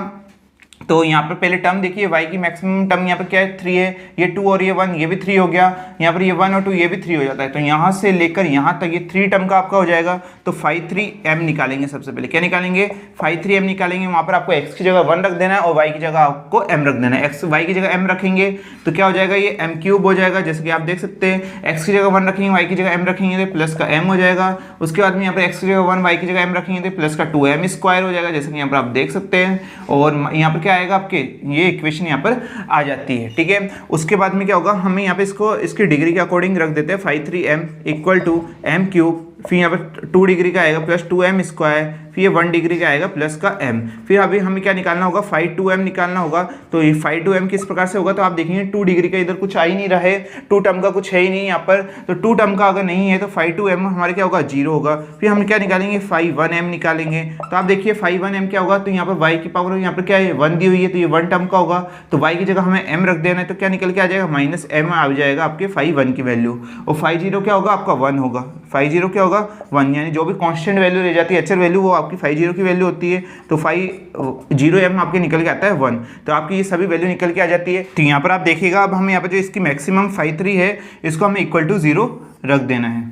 तो यहाँ पर पहले टर्म देखिए y की मैक्सिमम टर्म यहाँ पर क्या है 3 है, ये 2 और ये 1 ये भी 3 हो गया, यहाँ पर ये 1 और 2 ये भी 3 हो जाता है। तो यहाँ से लेकर यहाँ तक ये 3 टर्म का आपका हो जाएगा। तो 5,3m निकालेंगे, सबसे पहले क्या निकालेंगे 5,3m निकालेंगे। वहाँ पर आपको x की जगह 1 रख देना है और y की जगह आपको m रख देना है। y की जगह m रखेंगे तो क्या हो जाएगा ये m क्यूब हो जाएगा, जैसे कि आप देख सकते हैं x की जगह 1 रखेंगे y की जगह m रखेंगे तो प्लस का m हो जाएगा। उसके बाद में यहाँ पर x की जगह 1 y की जगह m रखेंगे तो प्लस का 2m स्क्वायर हो जाएगा, जैसे कि यहाँ पर आप देख सकते हैं। और यहाँ पर क्या आएगा आपके ये इक्वेशन यहाँ पर आ जाती है, ठीक है। उसके बाद में क्या होगा हमें यहाँ पे इसको इसकी डिग्री के अकॉर्डिंग रख देते हैं 5,3m equal to m cube, फिर यहाँ पर 2 डिग्री का आएगा प्लस 2m स्क्वायर, फिर ये 1 डिग्री का आएगा प्लस का m। फिर अभी हमें क्या निकालना होगा 5,2m निकालना होगा। तो ये 5,2m किस प्रकार से होगा, तो आप देखेंगे 2 डिग्री का इधर कुछ आ ही नहीं रहा है, 2 टर्म का कुछ है ही नहीं यहाँ पर। तो 2 टर्म का अगर नहीं है तो 5,2m हमारे क्या होगा 0 होगा। फिर हम क्या निकालेंगे 5,1m निकालेंगे। तो आप देखिए 5,1m क्या होगा, तो यहाँ पर y की पावर यहाँ पर क्या है 1 दी हुई है, तो ये 1 टर्म का होगा। तो y की जगह हमें m रख देना है, तो क्या निकल के आ जाएगा -m आ जाएगा आपके 5,1 की वैल्यू। और 5,0 क्या होगा आपका 1 होगा, 5,0 क्या होगा 1, यानी जो भी कांस्टेंट वैल्यू रह जाती है अचर वैल्यू वो आपकी 5,0 की वैल्यू होती है। तो 5,0m आपके निकल के आता है 1, तो आपकी ये सभी वैल्यू निकल के आ जाती है। तो यहाँ पर आप देखिएगा अब हमें यहाँ पर जो इसकी मैक्सिमम 5,3 है इसको हमें इक्वल टू 0 रख देना है।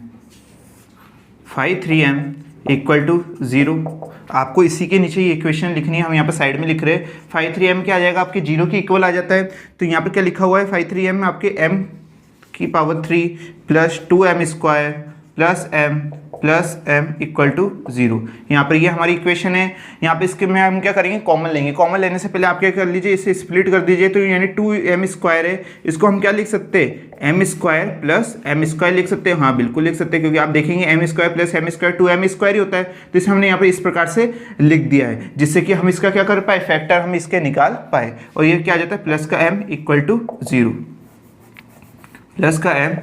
5,3m इक्वल टू 0, आपको इसी के नीचे ये इक्वेशन लिखनी है, हम यहाँ पर साइड में लिख रहे हैं। 5,3m क्या आ जाएगा आपके 0 की इक्वल आ जाता है। तो यहाँ पर क्या लिखा हुआ है 5,3m में आपके m की power 3 plus 2m square plus m equal to 0। यहाँ पर ये हमारी इक्वेशन है। यहाँ पे इसके में हम क्या करेंगे कॉमन लेंगे। कॉमन लेने से पहले आप क्या कर लीजिए इसे स्प्लिट कर दीजिए। तो यानी 2m स्क्वायर है, इसको हम क्या लिख सकते हैं m square plus m square लिख सकते हैं। हाँ बिल्कुल लिख सकते हैं, क्योंकि आप देखेंगे m square plus m square 2m square ही होता है। तो इसे हमने यहाँ पर इस प्रकार से लिख दिया है, जिससे कि हम इसका क्या कर पाए फैक्टर हम इसके निकाल पाए। और ये क्या आ जाता है प्लस का m इक्वल टू 0, प्लस का m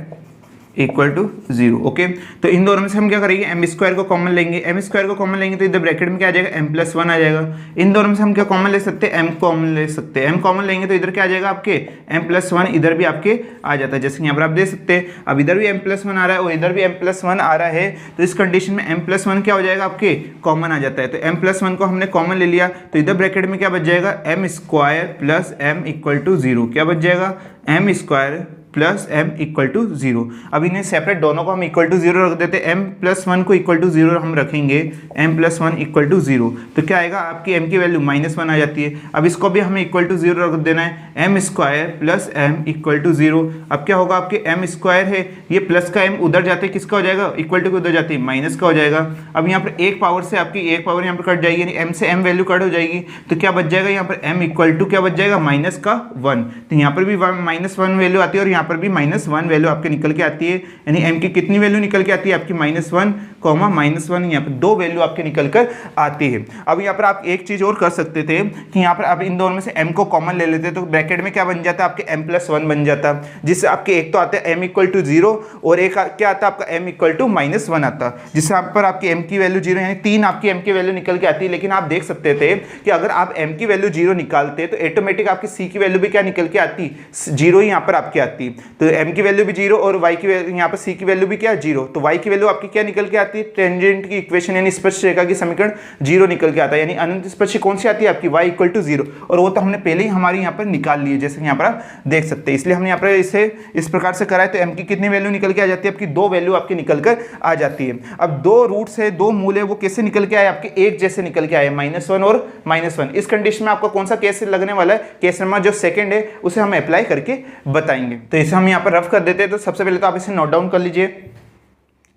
इक्वल टू 0। ओके, तो इन दोनों में से हम क्या करेंगे, एम स्क्वायर को कॉमन लेंगे। एम स्क्वायर को कॉमन लेंगे तो इधर ब्रैकेट में क्या आ जाएगा, एम प्लस 1 आ जाएगा। इन दोनों में से हम क्या कॉमन ले सकते हैं, एम कॉमन ले सकते हैं। एम कॉमन लेंगे तो इधर क्या आ जाएगा आपके, एम प्लस 1 इधर भी आपके आ जाता है, जैसे कि यहाँ पर आप देख सकते हैं। अब इधर भी एम प्लस 1 आ रहा है और इधर भी एम प्लस 1 आ रहा है, तो इस कंडीशन में एम प्लस 1 क्या हो जाएगा आपके, कॉमन आ जाता है। तो एम प्लस 1 को हमने कॉमन ले लिया, तो इधर ब्रैकेट में क्या बच जाएगा, m square plus m equal to 0। क्या बच जाएगा, m square plus m equal to 0। अब इन्हें सेपरेट दोनों को हम इक्वल टू 0 रख देते हैं। एम प्लस 1 को इक्वल टू 0 हम रखेंगे, एम प्लस 1 इक्वल टू 0, तो क्या आएगा आपकी एम की वैल्यू -1 आ जाती है। अब इसको भी हमें इक्वल टू 0 रख देना है, m square plus m equal to 0। अब क्या होगा, आपके एम स्क्वायर है, ये प्लस का एम उधर जाते हैं, किसका हो जाएगा, इक्वल टू उधर जाती है, माइनस का हो जाएगा। अब यहाँ पर एक पावर से आपकी एक पावर यहाँ पर कट जाएगी, यानी एम से एम वैल्यू कट हो जाएगी, तो क्या बच जाएगा यहाँ पर, एम इक्वल टू क्या बच जाएगा, -1। तो यहाँ पर भी -1 वैल्यू आती है और यहाँ पर भी -1 वैल्यू आपके निकल के आती है। यानी m की कितनी वैल्यू निकल के आती है आपकी, -1, -1, यहाँ पर 2 वैल्यू आपके निकल कर आती है। अब यहाँ पर आप एक चीज और कर सकते थे कि यहाँ पर आप इन दोनों में से m को कॉमन ले लेते, तो ब्रैकेट में क्या बन जाता है आपके, m प्लस 1 बन जाता, जिससे आपके एक तो आता है m इक्वल टू 0 और एक क्या आता है आपका m इक्वल टू -1 आता, जिससे आप पर आपकी m की वैल्यू 0, यानी 3 आपकी m की वैल्यू निकल के आती है। लेकिन आप देख सकते थे कि अगर आप m की वैल्यू 0 निकालते तो ऑटोमेटिक आपकी c की वैल्यू भी क्या निकल के आती, 0 ही यहाँ पर आपकी आती। तो m की वैल्यू भी 0 और y की वैल्यू, यहाँ पर c की वैल्यू भी क्या 0, तो y की वैल्यू आपकी क्या निकल के आती है, टेंजेंट की इक्वेशन यानी स्पर्श रेखा की समीकरण 0 निकल के आता है। यानी अनंत स्पर्श कौन सी आती है आपकी, y इक्वल टू 0, और वो तो हमने पहले ही हमारी यहाँ पर निकाल ली है, जैसे यहाँ पर आप देख सकते हैं। इसलिए हमने यहाँ पर इसे इस प्रकार से करा है, तो m की कितनी वैल्यू निकल के आ जाती है आपकी, 2 वैल्यू आपकी निकल कर आ जाती है। अब 2 रूट से 2 मूल है, वो कैसे निकल के आए आपके, एक जैसे निकल के आए, -1 और -1। इस कंडीशन में आपको कौन सा केस लगने वाला है, केस नंबर जो सेकंड है उसे हम अप्लाई करके बताएंगे। तो इसे हम यहाँ पर रफ कर देते हैं। तो सबसे पहले तो आप इसे नोट डाउन कर लीजिए,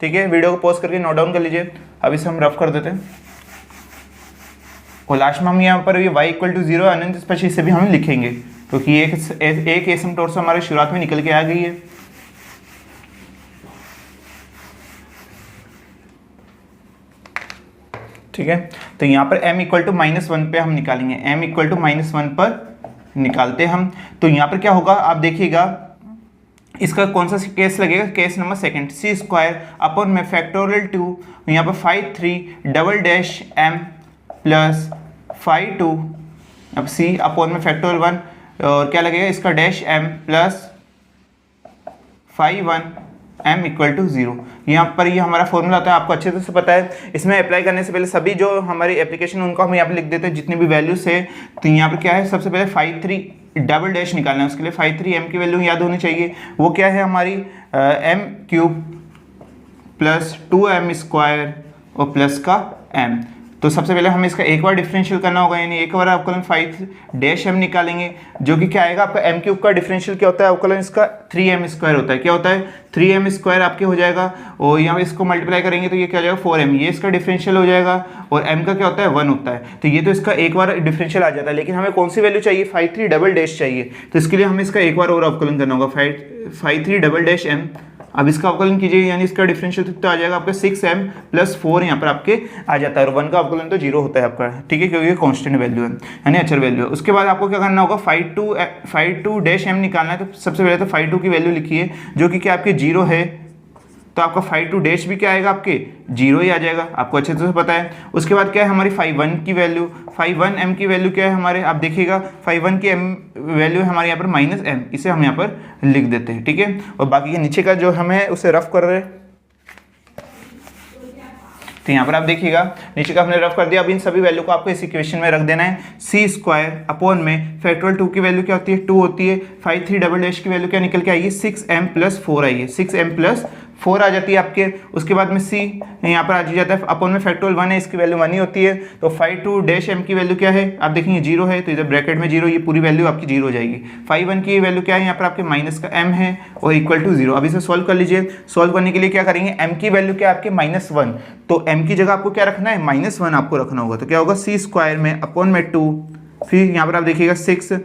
ठीक है, वीडियो को पॉज करके नोट डाउन कर लीजिए। अब इसे हम रफ कर देते हैं और लास्ट में हम यहाँ पर ये y इक्वल टू 0 अनंत स्पर्श से भी हम लिखेंगे, क्योंकि एक एसिम्पटोट से हमारे शुरुआत में निकल के आ गई है। ठीक है, तो यहाँ पर m इक्वल टू -1 पे हम निकालेंगे, m इक्वल टू -1 पर निकालते हम। तो यहाँ पर क्या होगा आप देखिएगा, इसका कौन सा केस लगेगा, केस नंबर सेकंड, सी स्क्वायर अपॉन में फैक्टोरियल 2, यहाँ पर 5 3 डैश m प्लस 5 2, अब c अपॉन में फैक्टोरियल 1 और क्या लगेगा इसका dash m plus 5 1 m equal to 0। यहाँ पर ये हमारा फॉर्मूला होता है, आपको अच्छे से पता है। इसमें अप्लाई करने से पहले सभी जो हमारी एप्लीकेशन उनको हम यहाँ पे लिख देते हैं, जितनी भी वैल्यूज है। तो यहाँ पर क्या है, सबसे पहले 5 3 डबल डैश निकालना है, उसके लिए 5 3 m की वैल्यू याद होनी चाहिए। वो क्या है हमारी m cube plus 2m square और प्लस का m। तो सबसे पहले हमें इसका एक बार डिफरेंशियल करना होगा, यानी एक बार अवकलन 5 डैश m निकालेंगे, जो कि क्या आएगा आपका m क्यूब का डिफरेंशियल क्या होता है, अवकलन इसका 3m स्क्वायर होता है। क्या होता है, 3m स्क्वायर आपके हो जाएगा, और यहाँ इसको मल्टीप्लाई करेंगे तो ये क्या हो जाएगा 4m, ये इसका डिफरेंशियल हो जाएगा, और m का क्या होता है 1 होता है। तो ये तो इसका एक बार डिफरेंशियल आ जाता है, लेकिन हमें कौन सी वैल्यू चाहिए, 5 3 डबल डैश चाहिए। तो इसके लिए हमें इसका एक बार और अवकलन करना होगा, 5 3 डबल डैश m। अब इसका अवकलन कीजिए, यानी इसका डिफरेंशियल कितना आ जाएगा आपका 6m प्लस 4 यहाँ पर आपके आ जाता है, और 1 का अवकलन तो 0 होता है आपका, ठीक है, क्योंकि ये कांस्टेंट वैल्यू है यानी अचर वैल्यू है। उसके बाद आपको क्या करना होगा, 5 2 डैश m निकालना है। तो सबसे पहले तो 5 2 की वैल्यू लिखिए, जो कि क्या आपके 0 है, तो आपका 5 2 डैश भी क्या आएगा आपके 0 ही आ जाएगा, आपको अच्छे से पता है। उसके बाद क्या है हमारी 5 1 की वैल्यू, 5 1 m की वैल्यू क्या है हमारे, आप देखिएगा 5 1 की m वैल्यू है हमारे यहाँ पर -m, इसे हम यहाँ पर लिख देते हैं, ठीक है। और बाकी के नीचे का जो हमें उसे रफ कर रहे हैं, तो यहाँ पर आप देखिएगा नीचे का हमने रफ कर दिया। अब इन सभी वैल्यू को आपको इस इक्वेशन में रख देना है, सी स्क्वायर अपॉन में फैक्टोरियल 2 की वैल्यू क्या होती है 2 होती है, 5 3 डबल डैश की वैल्यू क्या निकल के आएगी 6m प्लस 4 आई है, 6m प्लस 4 आ जाती है आपके। उसके बाद में सी यहाँ पर आ जाता है, अपॉन में फैक्टोरियल 1 है, इसकी वैल्यू 1 ही होती है। तो 5 2 डैश m की वैल्यू क्या है आप देखेंगे 0 है, तो इधर ब्रैकेट में 0, ये पूरी वैल्यू आपकी 0 हो जाएगी। 5 1 की वैल्यू क्या है यहाँ पर आपके माइनस का m है और इक्वल टू 0। अब इसे सॉल्व कर लीजिए। सॉल्व करने के लिए क्या करेंगे, m की वैल्यू क्या है आपके -1, तो m की जगह आपको क्या रखना है -1 आपको रखना होगा। तो क्या होगा सी स्क्वायर में अपॉन में 2, फिर यहाँ पर आप देखिएगा 6,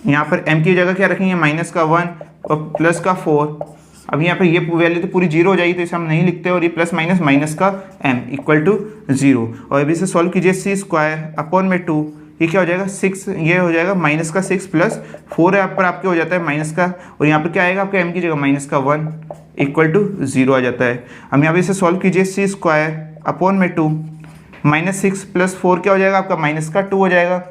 यहाँ पर m की जगह क्या रखेंगे -1 और प्लस का 4। अब यहाँ पर ये वैल्यू तो पूरी 0 हो जाएगी, तो इसे हम नहीं लिखते, और ये प्लस माइनस का m इक्वल टू 0। और अभी इसे सॉल्व कीजिए, सी स्क्वायर अपॉन में 2, ये क्या हो जाएगा 6, ये हो जाएगा माइनस का 6 प्लस 4 यहाँ पर आपके हो जाता है माइनस का, और यहाँ पर क्या आएगा आपका m की जगह माइनस का 1 इक्वल टू 0 आ जाता है। हम यहाँ पे इसे सॉल्व कीजिए, सी स्क्वायर अपॉन में 2 माइनस 6 प्लस 4 क्या हो जाएगा आपका माइनस का 2 हो जाएगा,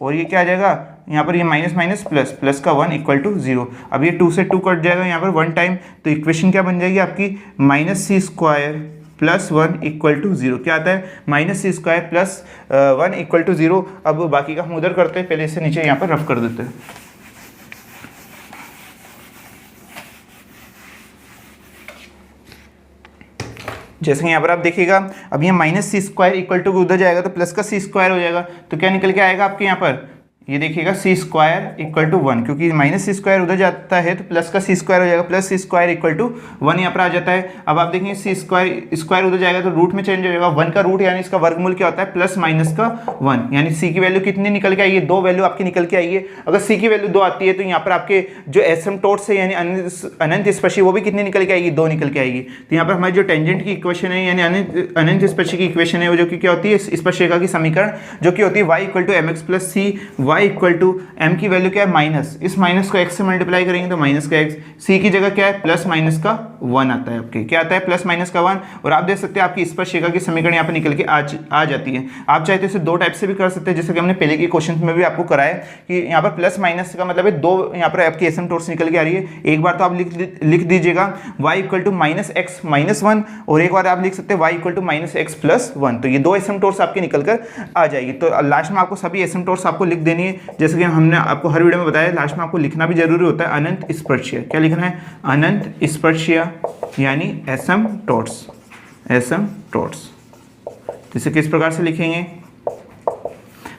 और ये क्या आ जाएगा यहाँ पर ये माइनस माइनस प्लस प्लस का 1 इक्वल टू 0। अब ये 2 से 2 कट जाएगा यहाँ पर 1 टाइम, तो इक्वेशन क्या बन जाएगी आपकी minus c square plus 1 equal to 0। क्या आता है minus c square plus 1 equal to 0। अब बाकी का हम उधर करते हैं, पहले इसे नीचे यहाँ पर रफ कर देते हैं। जैसे कि यहाँ पर आप देखिएगा, अब ये minus c square equal to उधर जाएगा तो प्लस का सी स्क्वायर हो जाएगा, तो क्या निकल के आएगा आपके यहाँ पर, ये देखिएगा सी स्क्वायर इक्वल टू 1, क्योंकि माइनस सी स्क्वायर उधर जाता है तो प्लस का सी स्क्वायर हो जाएगा, plus c square equal to 1 यहाँ पर आ जाता है। अब आप देखेंगे सी स्क्वायर उधर जाएगा तो रूट में चेंज हो जाएगा, 1 का रूट यानी इसका वर्गमूल क्या होता है प्लस माइनस का 1, यानी सी की वैल्यू कितनी निकल के आई है, 2 वैल्यू आपकी निकल के आई है। अगर सी की वैल्यू 2 आती है तो यहाँ पर आपके जो एसिम्पटोट्स है यानी अनंत स्पर्शी वो भी कितनी निकल के आएगी, 2 निकल के आएगी। तो यहाँ पर हमारी जो टेंजेंट की इक्वेशन है यानी अनंत स्पर्शी की इक्वेशन है वो जो कि क्या होती है स्पर्शिका की समीकरण जो कि होती है y equal to m x plus c, y equal to m की वैल्यू क्या है माइनस, इस माइनस को x से मल्टीप्लाई करेंगे तो माइनस का x, c की जगह क्या है प्लस माइनस का 1 आता है आपके, क्या आता है प्लस माइनस का 1। और आप देख सकते हैं आपकी स्पर्शिका की समीकरण यहाँ पर निकल के आ जाती है। आप चाहे तो इसे 2 टाइप से भी कर सकते हैं, जैसे कि हमने पहले के क्वेश्चन में भी आपको कराया कि यहाँ पर प्लस माइनस का मतलब है 2 यहाँ पर आपकी एसिम्पटोट्स निकल के आ रही है। एक बार तो आप लिख दीजिएगा y equal to minus x minus 1, और एक बार आप लिख सकते हैं y equal to minus x plus 1। तो ये 2 एसिम्पटोट्स आपके निकल कर आ जाएगी। तो लास्ट में आपको सभी एसिम्पटोट्स आपको लिख देनी है, जैसे कि हमने आपको हर वीडियो में बताया, लास्ट में आपको लिखना भी जरूरी होता है अनंत स्पर्शीय। क्या लिखना है, अनंत स्पर्शीय यानी एसिम्पटोट्स, एसिम्पटोट्स। जैसे किस प्रकार से लिखेंगे,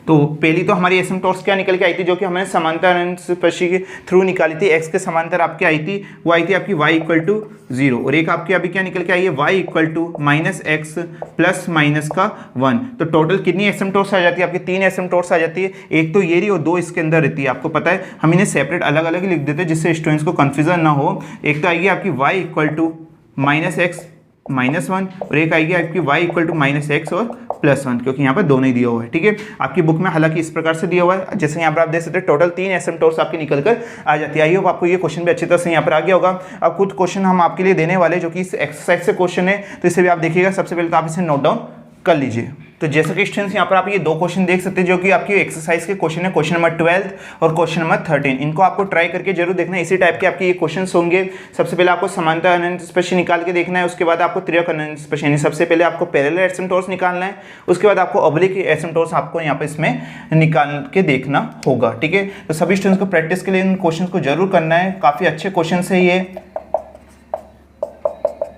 तो पहली तो हमारी एसिम्पटोट्स क्या निकल के आई थी जो कि हमने समांतर अनंत स्पर्शी के थ्रू निकाली थी, x के समांतर आपकी आई थी, वो आई थी आपकी y इक्वल टू 0, और एक आपकी अभी क्या निकल के आई है y equal to minus x plus minus का 1। तो टोटल कितनी एसिम्पटोट्स आ जाती है आपकी, 3 एसिम्पटोट्स आ जाती है, एक तो ये रही और 2 इसके अंदर रहती है। आपको पता है हम इन्हें सेपरेट अलग अलग लिख देते हैं जिससे स्टूडेंट्स को कन्फ्यूजन ना हो। एक तो आएगी आपकी y equal to minus x minus 1, और एक आएगी आपकी y equal to minus x और प्लस 1, क्योंकि यहाँ पर दोनों ही दिया हुआ है। ठीक है, आपकी बुक में हालांकि इस प्रकार से दिया हुआ है, जैसे यहाँ पर आप देख सकते हैं टोटल 3 एसिम्पटोट्स आपकी निकल कर आ जाती है। आई होप आपको ये क्वेश्चन भी अच्छी तरह से यहाँ पर आ गया होगा। अब कुछ क्वेश्चन हम आपके लिए देने वाले जो कि इस एक्सरसाइज से क्वेश्चन है, तो इसे भी आप देखिएगा। सबसे पहले तो आप इसे नोट डाउन कर लीजिए। तो जैसे कि स्टूडेंट्स यहाँ पर आप ये 2 क्वेश्चन देख सकते हैं जो कि आपकी एक्सरसाइज के क्वेश्चन है, क्वेश्चन नंबर 12 और क्वेश्चन नंबर 13। इनको आपको ट्राई करके जरूर देखना है, इसी टाइप के आपके ये क्वेश्चंस होंगे। सबसे पहले आपको समांतर अनंत स्पर्शी निकाल के देखना है, उसके बाद आपको त्रियक अनंत स्पर्शी यानी सबसे पहले आपको पैरेलल एसिम्पटोट्स निकालना है, उसके बाद आपको ऑब्लिक एसिम्पटोट्स आपको यहाँ पर इसमें निकाल के देखना होगा। ठीक है, तो सभी स्टूडेंट्स को प्रैक्टिस के लिए इन क्वेश्चन को जरूर करना है, काफी अच्छे क्वेश्चन है ये।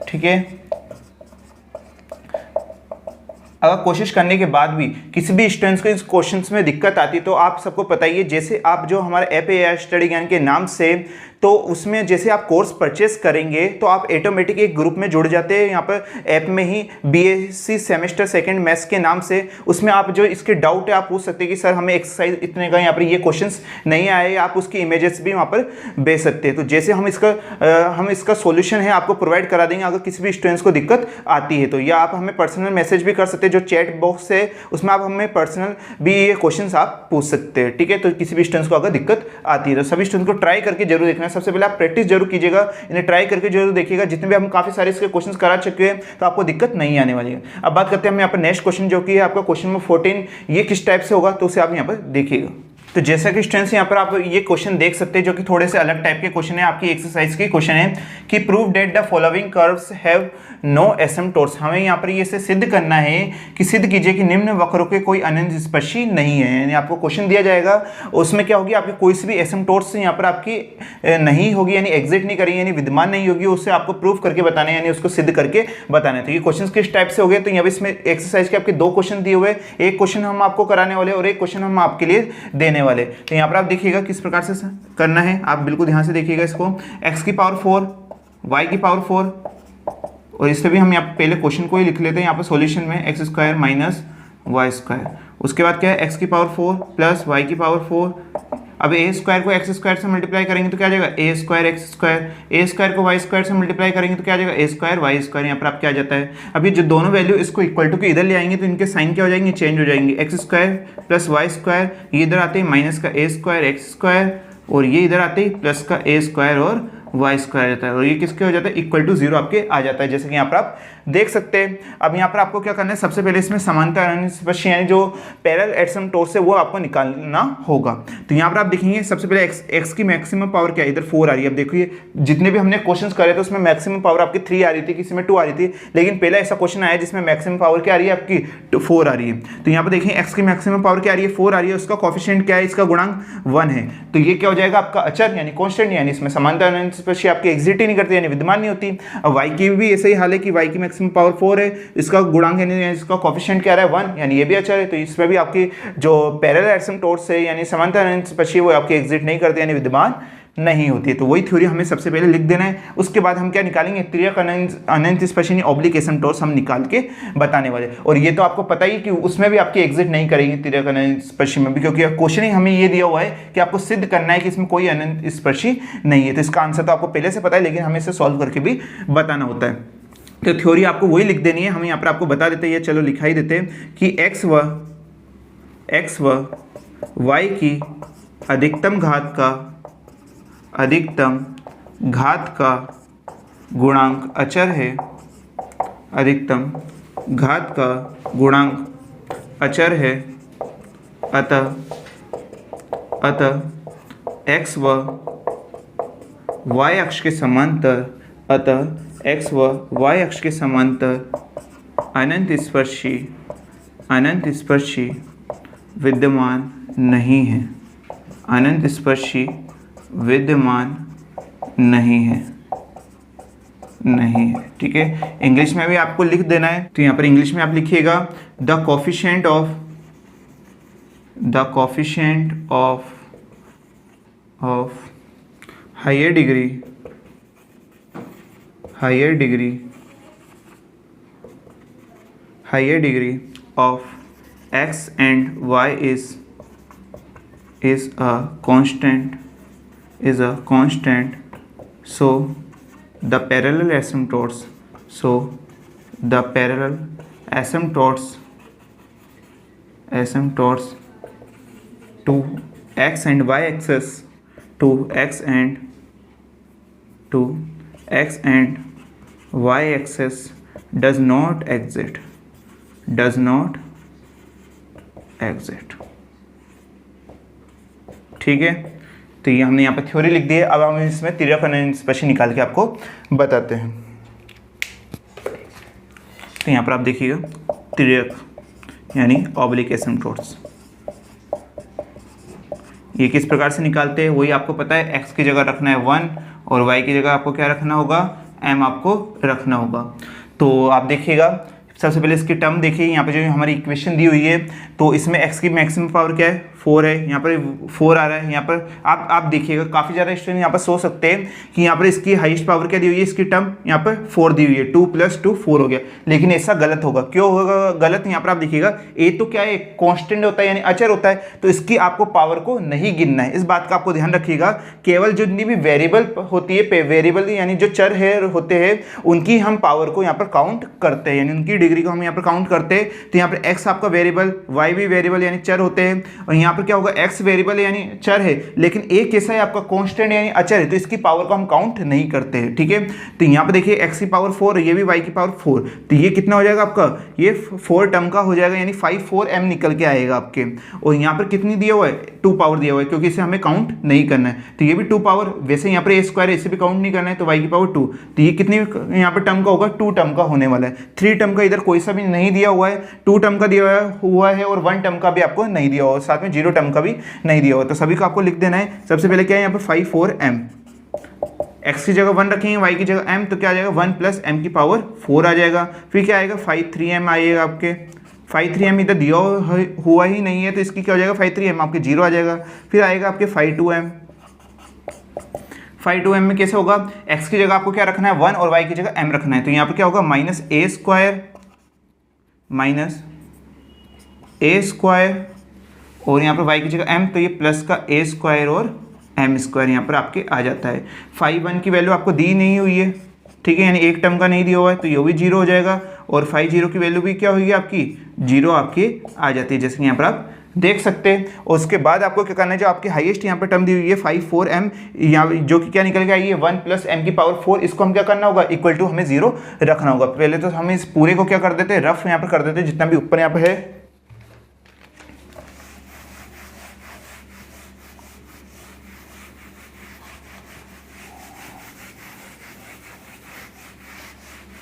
ठीक है, अगर कोशिश करने के बाद भी किसी भी स्टूडेंट्स को इस क्वेश्चंस में दिक्कत आती है तो आप सबको बताइए, जैसे आप जो हमारे ऐप एआई स्टडी ज्ञान के नाम से, तो उसमें जैसे आप कोर्स परचेस करेंगे तो आप ऑटोमेटिक एक ग्रुप में जुड़ जाते हैं। यहाँ पर ऐप में ही बीएससी सेमेस्टर सेकंड मैथ्स के नाम से, उसमें आप जो इसके डाउट है आप पूछ सकते हैं कि सर हमें एक्सरसाइज इतने का यहाँ पर ये क्वेश्चंस नहीं आए, आप उसकी इमेजेस भी वहाँ पर भेज सकते हैं। तो जैसे हम इसका सॉल्यूशन है आपको प्रोवाइड करा देंगे अगर किसी भी स्टूडेंट्स को दिक्कत आती है तो, या आप हमें पर्सनल मैसेज भी कर सकते हैं, जो चैट बॉक्स है उसमें आप हमें पर्सनल भी ये क्वेश्चंस आप पूछ सकते हैं। ठीक है, तो किसी भी स्टूडेंट्स को अगर दिक्कत आती है तो सभी स्टूडेंट्स को ट्राई करके जरूर देखना है। सबसे पहले आप प्रैक्टिस जरूर कीजिएगा, इन्हें ट्राई करके जरूर देखिएगा। जितने भी हम काफी सारे इसके क्वेश्चंस करा चुके हैं तो आपको दिक्कत नहीं आने वाली है। अब बात करते हैं हम यहाँ पर नेक्स्ट क्वेश्चन जो कि है आपका क्वेश्चन नंबर 14। ये किस टाइप से होगा तो उसे आप यहाँ पर देखिएगा। तो जैसा कि स्टूडेंट्स यहाँ पर आप ये क्वेश्चन देख सकते हैं जो कि थोड़े से अलग टाइप के क्वेश्चन है, आपकी एक्सरसाइज के क्वेश्चन है कि prove that the following curves have no asymptotes. हमें यहाँ पर ये से सिद्ध करना है कि सिद्ध कीजिए कि निम्न वक्रों के कोई अनंत स्पर्शी नहीं है। यानी आपको क्वेश्चन दिया जाएगा, उसमें क्या होगी आपकी कोई सी भी एसिम्पटोट्स यहाँ पर आपकी नहीं होगी, यानी एग्जिट नहीं करेगी, यानी विद्यमान नहीं होगी, उससे आपको प्रूव करके बताना है, यानी उसको सिद्ध करके बताना है। तो ये क्वेश्चन किस टाइप से हो गए, तो यहाँ पर इसमें एक्सरसाइज के आपके 2 क्वेश्चन दिए हुए, एक क्वेश्चन हम आपको कराने वाले और एक क्वेश्चन हम आपके लिए देने वाले। तो यहाँ पर आप देखिएगा किस प्रकार से करना है, आप बिल्कुल ध्यान से देखिएगा इसको। x की पावर 4, y की पावर 4, और इससे भी हम यहाँ पहले क्वेश्चन को ही लिख लेते हैं यहाँ पर सॉल्यूशन में, x square minus y square. उसके बाद क्या है x की पावर 4 प्लस y की पावर 4। अब ए स्क्वायर को एक्स स्क्वायर से मल्टीप्लाई करेंगे तो क्या आ जाएगा a square x square, a square को वाई स्क्वायर से मल्टीप्लाई करेंगे तो क्या आ जाएगा ए स्क्वायर वाई स्क्वायर। यहाँ पर आप क्या आ जाता है, अभी जो दोनों वैल्यू इसको इक्वल टू के इधर ले आएंगे तो इनके साइन क्या हो जाएंगे, चेंज हो जाएंगे। X square plus y square, ये इधर आते हैं माइनस का ए स्क्वायर एक्स स्क्वायर, और ये इधर आते ही प्लस का ए स्क्वायर और वाई स्क्वायर आ जाता है, और ये किसके हो जाता है, इक्वल टू 0 आपके आ जाता है, जैसे कि यहाँ पर आप देख सकते हैं। अब यहाँ पर आपको क्या करना है, सबसे पहले इसमें समांतर अनंत यानी जो पैरेलल एसिम्पटोट्स है वो आपको निकालना होगा। तो यहाँ पर आप देखेंगे सबसे पहले एक्स की मैक्सिमम पावर क्या है, इधर 4 आ रही है। अब देखिए जितने भी हमने क्वेश्चंस करे थे उसमें मैक्सिमम पावर आपकी 3 आ रही थी, किसी में 2 आ रही थी, लेकिन पहला ऐसा क्वेश्चन आया जिसमें मैक्सिमम पावर क्या आ रही है आपकी 4 आ रही है। तो यहाँ पर देखिए एक्स की मैक्सिमम पावर क्या आ रही है, 4 आ रही है, उसका कोफिशिएंट क्या है, इसका गुणांक 1 है, तो ये क्या हो जाएगा आपका अचर यानी कॉन्स्टेंट, यानी इसमें समांतर अनंत स्पर्शी आपकी एग्जिट ही नहीं करती यानी विद्यमान नहीं होती। अब y की भी ऐसे ही हाल है कि y की मैक्सिमम पावर 4 है, इसका गुणांक यानी इसका कोफिशिएंट क्या रहा है 1, यानी ये भी अचर है, तो इसमें भी आपकी जो पैरेलल एसिम्पटोट्स है यानी समांतर अनंत स्पर्शी वो आपकी एग्जिट नहीं करते यानी विद्यमान नहीं होती है। तो वही थ्योरी हमें सबसे पहले लिख देना है, उसके बाद हम क्या निकालेंगे, तिर्यक अनंत स्पर्शी ऑब्लिक एसिम्पटोट्स हम निकाल के बताने वाले। और ये तो आपको पता ही कि उसमें भी आपकी एग्जिट नहीं करेगी तिर्यक अनंत स्पर्शी में भी, क्योंकि क्वेश्चन ही हमें ये दिया हुआ है कि आपको सिद्ध करना है कि इसमें कोई अनंत स्पर्शी नहीं है। तो इसका आंसर तो आपको पहले से पता है, लेकिन हमें इसे सॉल्व करके भी बताना होता है। तो थ्योरी आपको वही लिख देनी है, हम यहाँ पर आपको बता देते हैं, चलो लिखा ही देते हैं कि एक्स व वाई की अधिकतम घात का गुणांक अचर है, अधिकतम घात का गुणांक अचर है, अतः एक्स व वाई अक्ष के समांतर, अनंत स्पर्शी विद्यमान नहीं है, अनंत स्पर्शी विद्यमान नहीं है, ठीक है। इंग्लिश में भी आपको लिख देना है, तो यहाँ पर इंग्लिश में आप लिखिएगा the coefficient of higher degree of x and y is a constant, so the parallel asymptotes to x and y axis y axis does not exist, ठीक है। तो ये हमने यहाँ पर थ्योरी लिख दी है। अब हम इसमें तिर्यक अनंत स्पर्शी निकाल के आपको बताते हैं। तो यहाँ पर आप देखिएगा तिर्यक यानी ऑब्लिक एसिम्पटोट्स, ये किस प्रकार से निकालते हैं वही आपको पता है। x की जगह रखना है 1 और y की जगह आपको क्या रखना होगा, m आपको रखना होगा। तो आप देखिएगा सबसे पहले इसकी टर्म देखिए, यहाँ पे जो हमारी इक्वेशन दी हुई है, तो इसमें x की मैक्सिमम पावर क्या है 4 है, यहाँ पर 4 आ रहा है। यहाँ पर आप देखिएगा काफ़ी ज़्यादा स्टूडेंट यहाँ पर सोच सकते हैं कि यहाँ पर इसकी हाईएस्ट पावर क्या दी हुई है, इसकी टर्म यहाँ पर 4 दी हुई है, 2 + 2 4 हो गया, लेकिन ऐसा गलत होगा। क्यों होगा गलत, यहाँ पर आप देखिएगा a तो क्या है कांस्टेंट होता है यानी अचर होता है, तो इसकी आपको पावर को नहीं गिनना है, इस बात का आपको ध्यान रखिएगा। केवल जितनी भी वेरिएबल होती है, वेरिएबल यानी जो चर है होते हैं, उनकी हम पावर को यहाँ पर काउंट करते हैं, यानी उनकी डिग्री को हम यहाँ पर काउंट करते हैं। तो यहाँ पर x आपका वेरिएबल, y भी वेरिएबल यानी चर होते हैं, और यहाँ पर क्या होगा x वेरिएबल यानी चर है, लेकिन a कैसा है आपका कांस्टेंट यानी अचर है, तो इसकी पावर को हम काउंट नहीं करते हैं, ठीक है। तो यहाँ पे देखिए x की पावर 4, ये भी y की पावर 4, तो ये कितना हो जाएगा आपका, ये 4 टर्म का हो जाएगा, यानी 5/4m निकल के आएगा आपके। और यहाँ पर कितनी दिया हुआ है, 2 पावर दिया हुआ है, क्योंकि इसे हमें काउंट नहीं करना है, तो ये भी 2 पावर, वैसे यहाँ पर a² है, इसे भी काउंट नहीं करना है, तो y की पावर 2, तो ये कितनी यहाँ पर टर्म का होगा, 2 टर्म का होने वाला है। 3 टर्म का इधर कोई सा भी नहीं दिया हुआ है, 2 टर्म का दिया हुआ है, और 1 टर्म का भी आपको नहीं दिया हुआ, साथ में 0 टर्म का भी नहीं दिया हुआ, तो सभी को आपको लिख देना है। सबसे पहले क्या है यहाँ पर 5/4m, x की जगह 1 रखेंगे, y की जगह m, तो क्या आ जाएगा 1 + m की पावर 4 आ जाएगा। फिर क्या आएगा 5/3m आएगा आपके, 5/3m इधर दिया हुआ ही नहीं है, तो इसकी क्या हो जाएगा 5/3m आपके 0 आ जाएगा। फिर आएगा आपके 5/2m, 5/2m में कैसे होगा, x की जगह आपको क्या रखना है 1 और y की जगह m रखना है, तो यहाँ पर क्या होगा -a² और यहाँ पर y की जगह m, तो ये प्लस का a स्क्वायर और m स्क्वायर यहाँ पर आपके आ जाता है। फाई 1 की वैल्यू आपको दी नहीं हुई है, ठीक है, यानी एक टर्म का नहीं दिया हुआ है, तो ये भी 0 हो जाएगा। और फाई 0 की वैल्यू भी क्या होगी आपकी 0 आपकी आ जाती है, जैसे कि यहाँ पर आप देख सकते हैं। और उसके बाद आपको क्या करना है, जो आपकी हाईएस्ट यहाँ पर टर्म दी हुई है 5,4m, यहाँ जो कि क्या निकल के आई है 1 + m की पावर 4, इसको हम क्या करना होगा इक्वल टू हमें 0 रखना होगा। पहले तो हम इस पूरे को क्या कर देते हैं, रफ यहाँ पर कर देते हैं, जितना भी ऊपर यहाँ पर है।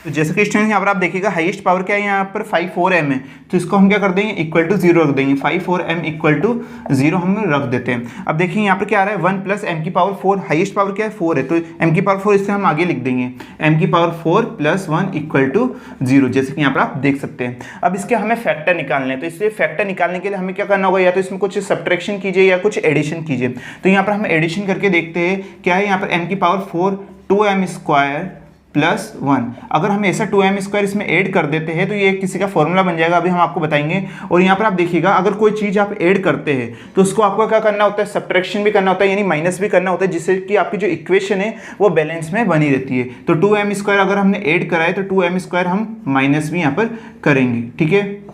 तो जैसे कि स्टूडेंट यहाँ पर आप देखिएगा हाईएस्ट पावर क्या है यहाँ पर 5,4m है, तो इसको हम क्या कर देंगे इक्वल टू 0 रख देंगे। 5,4m इक्वल टू 0 हम रख देते हैं। अब देखिए यहाँ पर क्या आ रहा है 1 + m की पावर 4, हाईएस्ट पावर क्या है 4 है, तो m की पावर 4 इससे हम आगे लिख देंगे m की पावर 4 + 1 इक्वल टू 0, जैसे कि यहाँ पर आप देख सकते हैं। अब इसके हमें फैक्टर निकालने हैं, तो इसलिए फैक्टर निकालने के लिए हमें क्या करना होगा, या तो इसमें कुछ सब्ट्रैक्शन कीजिए या कुछ एडिशन कीजिए। तो यहाँ पर हम एडिशन करके देखते हैं क्या है, यहाँ पर m की पावर 4 2m² + 1, अगर हम ऐसा 2m² इसमें ऐड कर देते हैं तो ये किसी का फॉर्मूला बन जाएगा, अभी हम आपको बताएंगे। और यहाँ पर आप देखिएगा अगर कोई चीज़ आप ऐड करते हैं तो उसको आपको क्या करना होता है, सब्ट्रैक्शन भी करना होता है, यानी माइनस भी करना होता है, जिससे कि आपकी जो इक्वेशन है वो बैलेंस में बनी रहती है। तो 2m² अगर हमने ऐड कराए तो 2m² हम माइनस भी यहाँ पर करेंगे, ठीक है।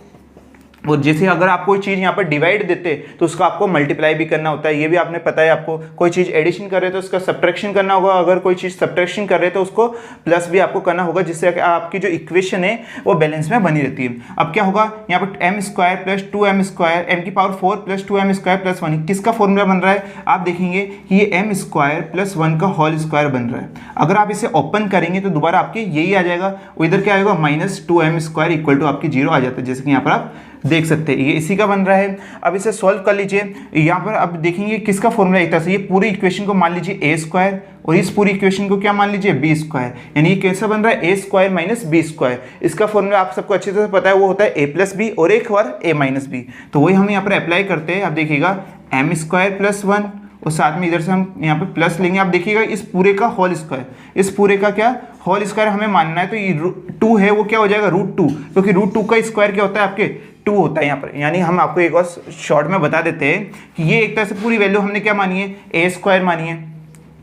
और जैसे अगर आप कोई चीज़ यहाँ पर डिवाइड देते तो उसको आपको मल्टीप्लाई भी करना होता है, ये भी आपने पता है आपको। कोई चीज़ एडिशन कर रहे तो उसका सब्ट्रैक्शन करना होगा, अगर कोई चीज़ सब्ट्रैक्शन कर रहे तो उसको प्लस भी आपको करना होगा, जिससे आपकी जो इक्वेशन है वो बैलेंस में बनी रहती है। अब क्या होगा यहाँ पर m² + 2m², m की पावर 4 + 2m² + 1, किसका फॉर्मूला बन रहा है आप देखेंगे कि ये m² + 1 का होल स्क्वायर बन रहा है। अगर आप इसे ओपन करेंगे तो दोबारा आपके यही आ जाएगा, इधर क्या आएगा -2m² इक्वल टू आपकी 0 आ जाता है, जैसे कि यहाँ पर आप देख सकते हैं ये इसी का बन रहा है। अब इसे सॉल्व कर लीजिए, यहाँ पर अब देखेंगे किसका फॉर्मूला एक तरह से, ये पूरी इक्वेशन को मान लीजिए a² और इस पूरी इक्वेशन को क्या मान लीजिए b², यानी ये कैसा बन रहा है a² - b²। इसका फॉर्मूला आप सबको अच्छे से पता है, वो होता है a + b और एक बार a - b। तो वही हम यहाँ पर अप्लाई करते हैं। अब देखिएगा m² + 1 और साथ में इधर से हम यहाँ पे प्लस लेंगे। आप देखिएगा इस पूरे का होल स्क्वायर, इस पूरे का क्या होल स्क्वायर हमें मानना है, तो ये 2 है वो क्या हो जाएगा √2, क्योंकि √2 का स्क्वायर क्या होता है आपके 2 होता है यहाँ पर। यानी हम आपको एक और शॉर्ट में बता देते हैं कि ये एक तरह से पूरी वैल्यू हमने क्या मानी है a² मानी है,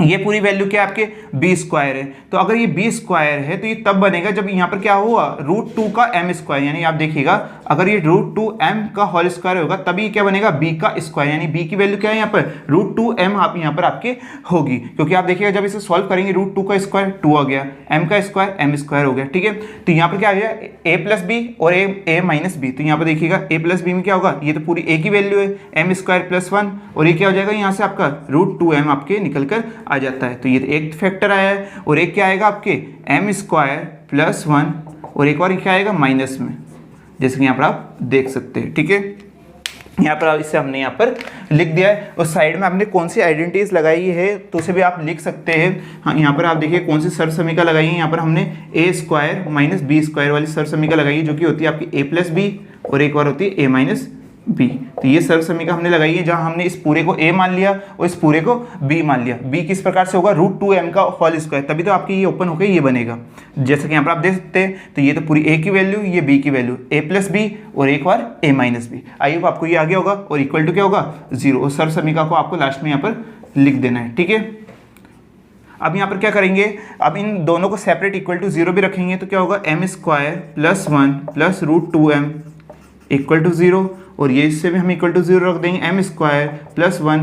ये पूरी वैल्यू क्या आपके b² है। तो अगर ये b² है तो ये तब बनेगा जब यहाँ पर क्या हुआ √2 का m², यानी आप देखिएगा अगर ये √2m का होल स्क्वायर होगा तभी क्या बनेगा b का स्क्वायर, यानी b की वैल्यू क्या है यहाँ पर √2m आप यहाँ पर आपके होगी, क्योंकि आप देखिएगा जब इसे सॉल्व करेंगे √2 का स्क्वायर 2 आ गया, m का स्क्वायर m² हो गया, ठीक है। तो यहाँ पर क्या आ गया a + b और a - b, तो यहाँ पर देखिएगा a + b में क्या होगा, ये तो पूरी a की वैल्यू है m² + 1 और ये क्या हो जाएगा यहाँ से आपका √2m आपके निकल कर आ जाता है। तो ये एक फैक्टर आया है और एक क्या आएगा आपके m² + 1 और एक और क्या आएगा माइनस में, जैसे कि यहाँ पर आप देख सकते हैं, ठीक है। यहाँ पर इसे हमने यहाँ पर लिख दिया है और साइड में आपने कौन सी आइडेंटिटीज लगाई है तो उसे भी आप लिख सकते हैं। हाँ यहाँ पर आप देखिए कौन सी सरसमीका लगाई है, यहाँ पर हमने a² - b² वाली सरसमीका लगाई है, जो कि होती है आपकी a + b और एक बार होती है a - b। तो ये सर्वसमीका हमने लगाई है जहां हमने इस पूरे को a मान लिया और इस पूरे को b मान लिया। b किस प्रकार से होगा √2m का होल स्क्वायर, तभी तो आपकी ये ओपन होकर ये बनेगा, जैसे कि यहाँ पर आप देख सकते हैं। तो ये तो पूरी a की वैल्यू, ये b की वैल्यू, a + b और एक बार a - b। आई होप आपको ये आ गया होगा और इक्वल टू क्या होगा 0, और सर्वसमीका को आपको लास्ट में यहाँ पर लिख देना है, ठीक है। अब यहाँ पर क्या करेंगे, अब इन दोनों को सेपरेट इक्वल टू 0 भी रखेंगे तो क्या होगा m² + 1 + √2m इक्वल टू 0, और ये इससे भी हम इक्वल टू 0 रख देंगे m² + 1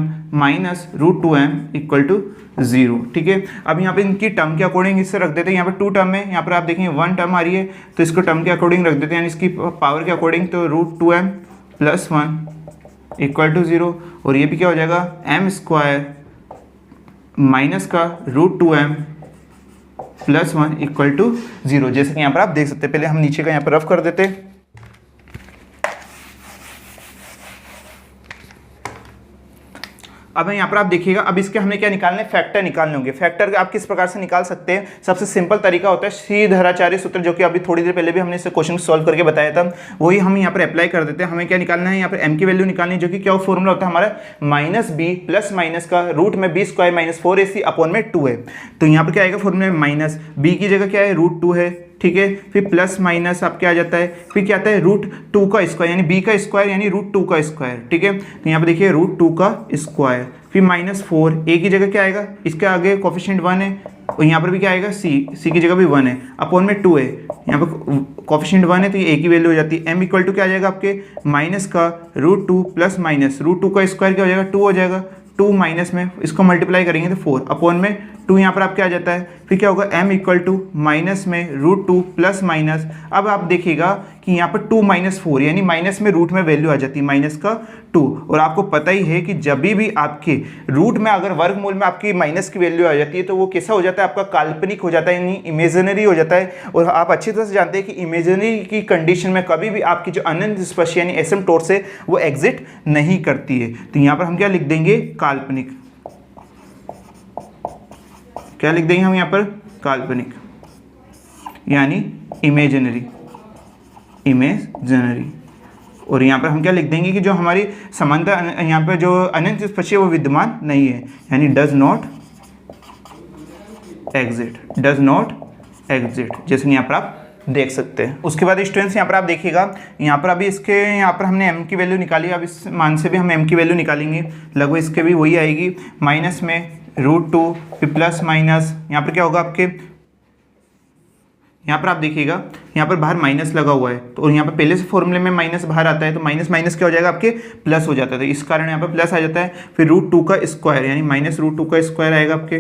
- √2m इक्वल टू 0, ठीक है। अब यहाँ पे इनकी टर्म के अकॉर्डिंग इससे रख देते हैं, यहाँ पर 2 टर्म है, यहाँ पर आप देखेंगे 1 टर्म आ रही है तो इसको टर्म के अकॉर्डिंग रख देते हैं, यानी इसकी पावर के अकॉर्डिंग। तो √2m + 1 इक्वल टू 0 और ये भी क्या हो जाएगा m² माइनस का √2m + 1 इक्वल टू 0, जैसे कि यहाँ पर आप देख सकते हैं। पहले हम नीचे का यहाँ पर रफ कर देते हैं। अब यहाँ पर आप देखिएगा, अब इसके हमने क्या निकालने, फैक्टर निकालने होंगे। फैक्टर आप किस प्रकार से निकाल सकते हैं, सबसे सिंपल तरीका होता है श्रीधराचार्य सूत्र, जो कि अभी थोड़ी देर पहले भी हमने इसे क्वेश्चन सॉल्व करके बताया था, वही हम यहाँ पर अप्लाई कर देते हैं। हमें क्या निकालना है, यहाँ पर m की वैल्यू निकालनी है, जो कि क्या फॉर्मूला होता है हमारा -b प्लस माइनस का रूट में b² - 4ac अपॉन में 2 है। तो यहाँ पर क्या आएगा फॉर्मूला में b की जगह क्या है √2 है, ठीक है, फिर प्लस माइनस आपके आ जाता है, फिर क्या आता है √2 का स्क्वायर यानी b का स्क्वायर यानी √2 का स्क्वायर, ठीक है। तो यहाँ पे देखिए √2 का स्क्वायर, फिर -4, a की जगह क्या आएगा, इसके आगे कोफिशिएंट 1 है और यहाँ पर भी क्या आएगा c की जगह भी 1 है, अपॉन में 2 है, यहाँ पर कोफिशिएंट 1 है तो ये a की वैल्यू हो जाती है। m इक्वल टू क्या आ जाएगा आपके माइनस का √2 प्लस माइनस √2 का स्क्वायर क्या हो जाएगा 2 हो जाएगा, 2 माइनस में इसको मल्टीप्लाई करेंगे तो 4 अपॉन में 2 यहाँ पर आप क्या आ जाता है, फिर क्या होगा m इक्वल टू माइनस में √2 प्लस माइनस। अब आप देखिएगा कि यहाँ पर 2 - 4 यानी माइनस में रूट में वैल्यू आ जाती है माइनस का 2, और आपको पता ही है कि जब भी आपके रूट में अगर वर्गमूल में आपकी माइनस की वैल्यू आ जाती है तो वो कैसा हो जाता है, आपका काल्पनिक हो जाता है यानी इमेजिनरी हो जाता है। और आप अच्छी तरह से जानते हैं कि इमेजिनरी की कंडीशन में कभी भी आपकी जो अनंत स्पर्श यानी एसिम्प्टोट्स है वो एग्जिट नहीं करती है। तो यहाँ पर हम क्या लिख देंगे, काल्पनिक। क्या लिख देंगे हम यहाँ पर, काल्पनिक यानी इमेजिनरी, और यहाँ पर हम क्या लिख देंगे कि जो हमारी समानता यहाँ पर जो अनंत स्पर्श है वो विद्यमान नहीं है यानी डज नॉट एग्जिट, जैसे यहाँ पर आप देख सकते हैं। उसके बाद स्टूडेंट्स यहाँ पर आप देखिएगा, यहाँ पर अभी इसके यहाँ पर हमने m की वैल्यू निकाली, अब इस मान से भी हम m की वैल्यू निकालेंगे, लगभग इसके भी वही आएगी, माइनस में √2 फिर प्लस माइनस, यहाँ पर क्या होगा आपके, यहाँ पर आप देखिएगा यहाँ पर बाहर माइनस लगा हुआ है तो, और यहाँ पर पहले से फॉर्मूले में माइनस बाहर आता है तो माइनस माइनस क्या हो जाएगा आपके प्लस हो जाता है, तो इस कारण यहाँ पर प्लस आ जाता है। फिर √2 का स्क्वायर यानी -√2 का स्क्वायर आएगा आपके,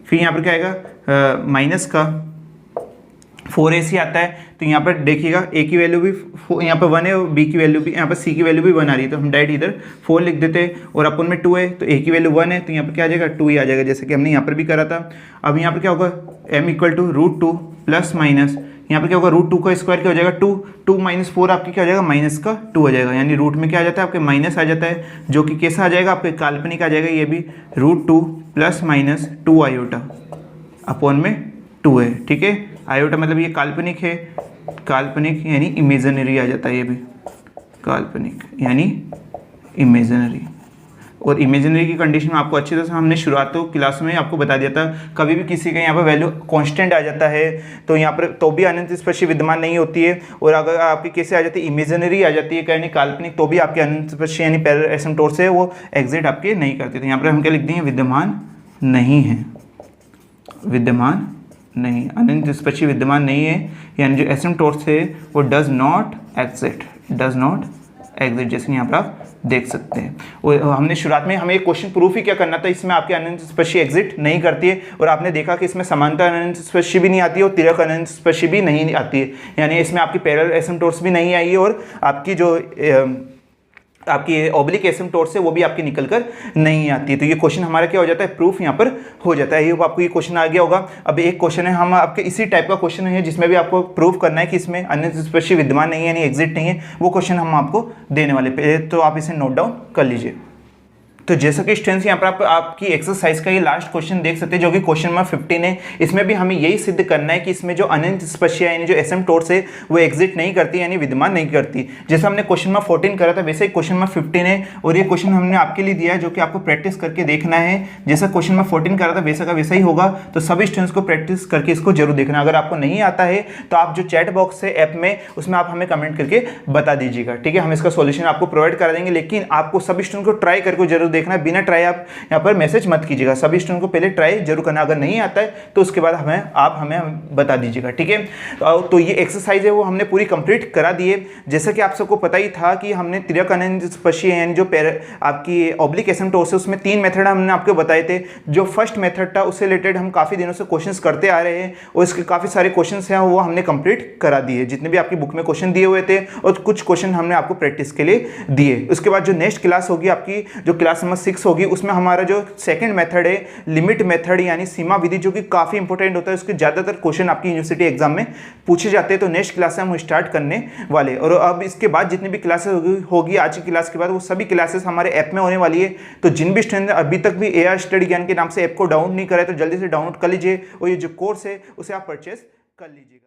फिर यहाँ पर क्या आएगा माइनस का 4ac आता है। तो यहाँ पर देखिएगा a की वैल्यू भी यहाँ पर 1 है और b की वैल्यू भी, यहाँ पर c की वैल्यू भी 1 आ रही है तो हम डायरेक्ट इधर 4 लिख देते हैं, और अपन में 2 है तो a की वैल्यू 1 है तो यहाँ पर क्या आ जाएगा 2 ही आ जाएगा, जैसे कि हमने यहाँ पर भी करा था। अब यहाँ पर क्या होगा, m equal to √2 plus minus, यहाँ पर क्या होगा √2 का स्क्वायर क्या हो जाएगा 2 - 4 आपकी क्या हो जाएगा माइनस का 2 हो जाएगा, यानी रूट में क्या आ जाता है आपके माइनस आ जाता है, जो कि कैसा आ जाएगा आपके काल्पनिक आ जाएगा, ये भी √2 प्लस माइनस 2 आयोटा अपॉन में 2 है, ठीक है। आयोटा मतलब ये काल्पनिक है, काल्पनिक यानी इमेजिनरी आ जाता है, ये भी काल्पनिक यानी इमेजिनरी। और इमेजिनरी की कंडीशन में आपको अच्छी तरह से हमने शुरुआत तो क्लास में आपको बता दिया था, कभी भी किसी का यहाँ पर वैल्यू कांस्टेंट आ जाता है तो यहाँ पर तो भी अनंत स्पर्शी विद्यमान नहीं होती है, और अगर आपकी कैसे आ जाती है इमेजिनरी आ जाती है यानी काल्पनिक, तो भी आपके अनंत स्पर्शी यानी पैरेलल एसिम्प्टोट्स है वो एग्जिट आपके नहीं करते। तो यहाँ पर हम क्या लिख देंगे, विद्यमान नहीं है, विद्यमान नहीं, अनंत स्पर्शी विद्यमान नहीं है, यानी जो एसिम्प्टोट्स है वो डज नॉट एग्जिट, जैसे यहाँ पर आप देख सकते हैं। और हमने शुरुआत में हमें एक क्वेश्चन प्रूफ ही क्या करना था, इसमें आपके अनंत स्पर्शी एग्जिट नहीं करती है, और आपने देखा कि इसमें समांतर अनंत स्पर्शी भी नहीं आती है और तिर्यक अनंत स्पर्शी भी नहीं आती है, यानी इसमें आपकी पैरेलल एसिम्प्टोट्स भी नहीं आई है, और आपकी जो आपकी ऑब्लिक एसिम्प्टोट्स है वो भी आपकी निकल कर नहीं आती है। तो ये क्वेश्चन हमारा क्या हो जाता है, प्रूफ यहाँ पर हो जाता है। ये आपको ये क्वेश्चन आ गया होगा। अब एक क्वेश्चन है हम आपके इसी टाइप का क्वेश्चन है जिसमें भी आपको प्रूफ करना है कि इसमें अनंत स्पर्शी विद्यमान नहीं है यानी एग्जिट नहीं है, वो क्वेश्चन हम आपको देने वाले पे, तो आप इसे नोट डाउन कर लीजिए। तो जैसा कि स्टूडेंट्स यहाँ पर आपकी एक्सरसाइज का ये लास्ट क्वेश्चन देख सकते हैं जो कि क्वेश्चन नंबर 15 है। इसमें भी हमें यही सिद्ध करना है कि इसमें जो अनंत स्पर्शियाँ यानी जो एसिम्प्टोट्स है वो एग्जिट नहीं करती यानी विद्यमान नहीं करती। जैसा हमने क्वेश्चन नंबर 14 करा था वैसे ही क्वेश्चन नंबर 15 है, और ये क्वेश्चन हमने आपके लिए दिया है जो कि आपको प्रैक्टिस करके देखना है। जैसा क्वेश्चन नंबर 14 करा था वैसा का वैसा ही होगा, तो सभी स्टूडेंट्स को प्रैक्टिस करके इसको जरूर देखना। अगर आपको नहीं आता है तो आप जो चैट बॉक्स है ऐप में उसमें आप हमें कमेंट करके बता दीजिएगा, ठीक है। हम इसका सॉल्यूशन आपको प्रोवाइड करा देंगे, लेकिन आपको सभी स्टूडेंट को ट्राई करके जरूर देखना, बिना ट्राई आप यहाँ पर मैसेज मत कीजिएगा। सभी स्टूडेंट को पहले ट्राई जरूर करना, अगर नहीं आता है तो उसके बाद हमें बता दीजिएगा, ठीक है। तो ये एक्सरसाइज है वो हमने पूरी कंप्लीट करा दी है। जैसा कि आप सबको पता ही था कि हमने तिर्यक अनंत स्पर्शी यानी जो आपकी ऑब्लिक एसिम्प्टोट्स है उसमें 3 मेथड हमने आपको बताए थे। जो फर्स्ट मेथड था उससे रिलेटेड हम काफ़ी दिनों से क्वेश्चंस करते आ रहे हैं, और इसके काफ़ी सारे क्वेश्चंस हैं वो हमने कंप्लीट करा दिए, जितने भी आपकी बुक में क्वेश्चन दिए हुए थे, और कुछ क्वेश्चन हमने आपको प्रैक्टिस के लिए दिए। उसके बाद जो नेक्स्ट क्लास होगी आपकी, जो क्लास नंबर 6 होगी, उसमें हमारा जो सेकंड मेथड है लिमिट मेथड यानी सीमा विधि, जो कि काफ़ी इंपॉर्टेंट होता है, उसके ज़्यादातर क्वेश्चन आपकी यूनिवर्सिटी एग्जाम में पूछे जाते हैं। तो नेक्स्ट क्लास से हम स्टार्ट करने वाले, और अब इसके बाद जितनी भी क्लासेस होगी आज की क्लास के बाद, वो सभी क्लासेस हमारे ऐप में होने वाली है। तो जिन भी स्टूडेंट अभी तक भी एआर स्टडी ज्ञान के नाम से ऐप को डाउनलोड नहीं करा है तो जल्दी से डाउनलोड कर लीजिए, और ये जो कोर्स है उसे आप परचेस कर लीजिएगा।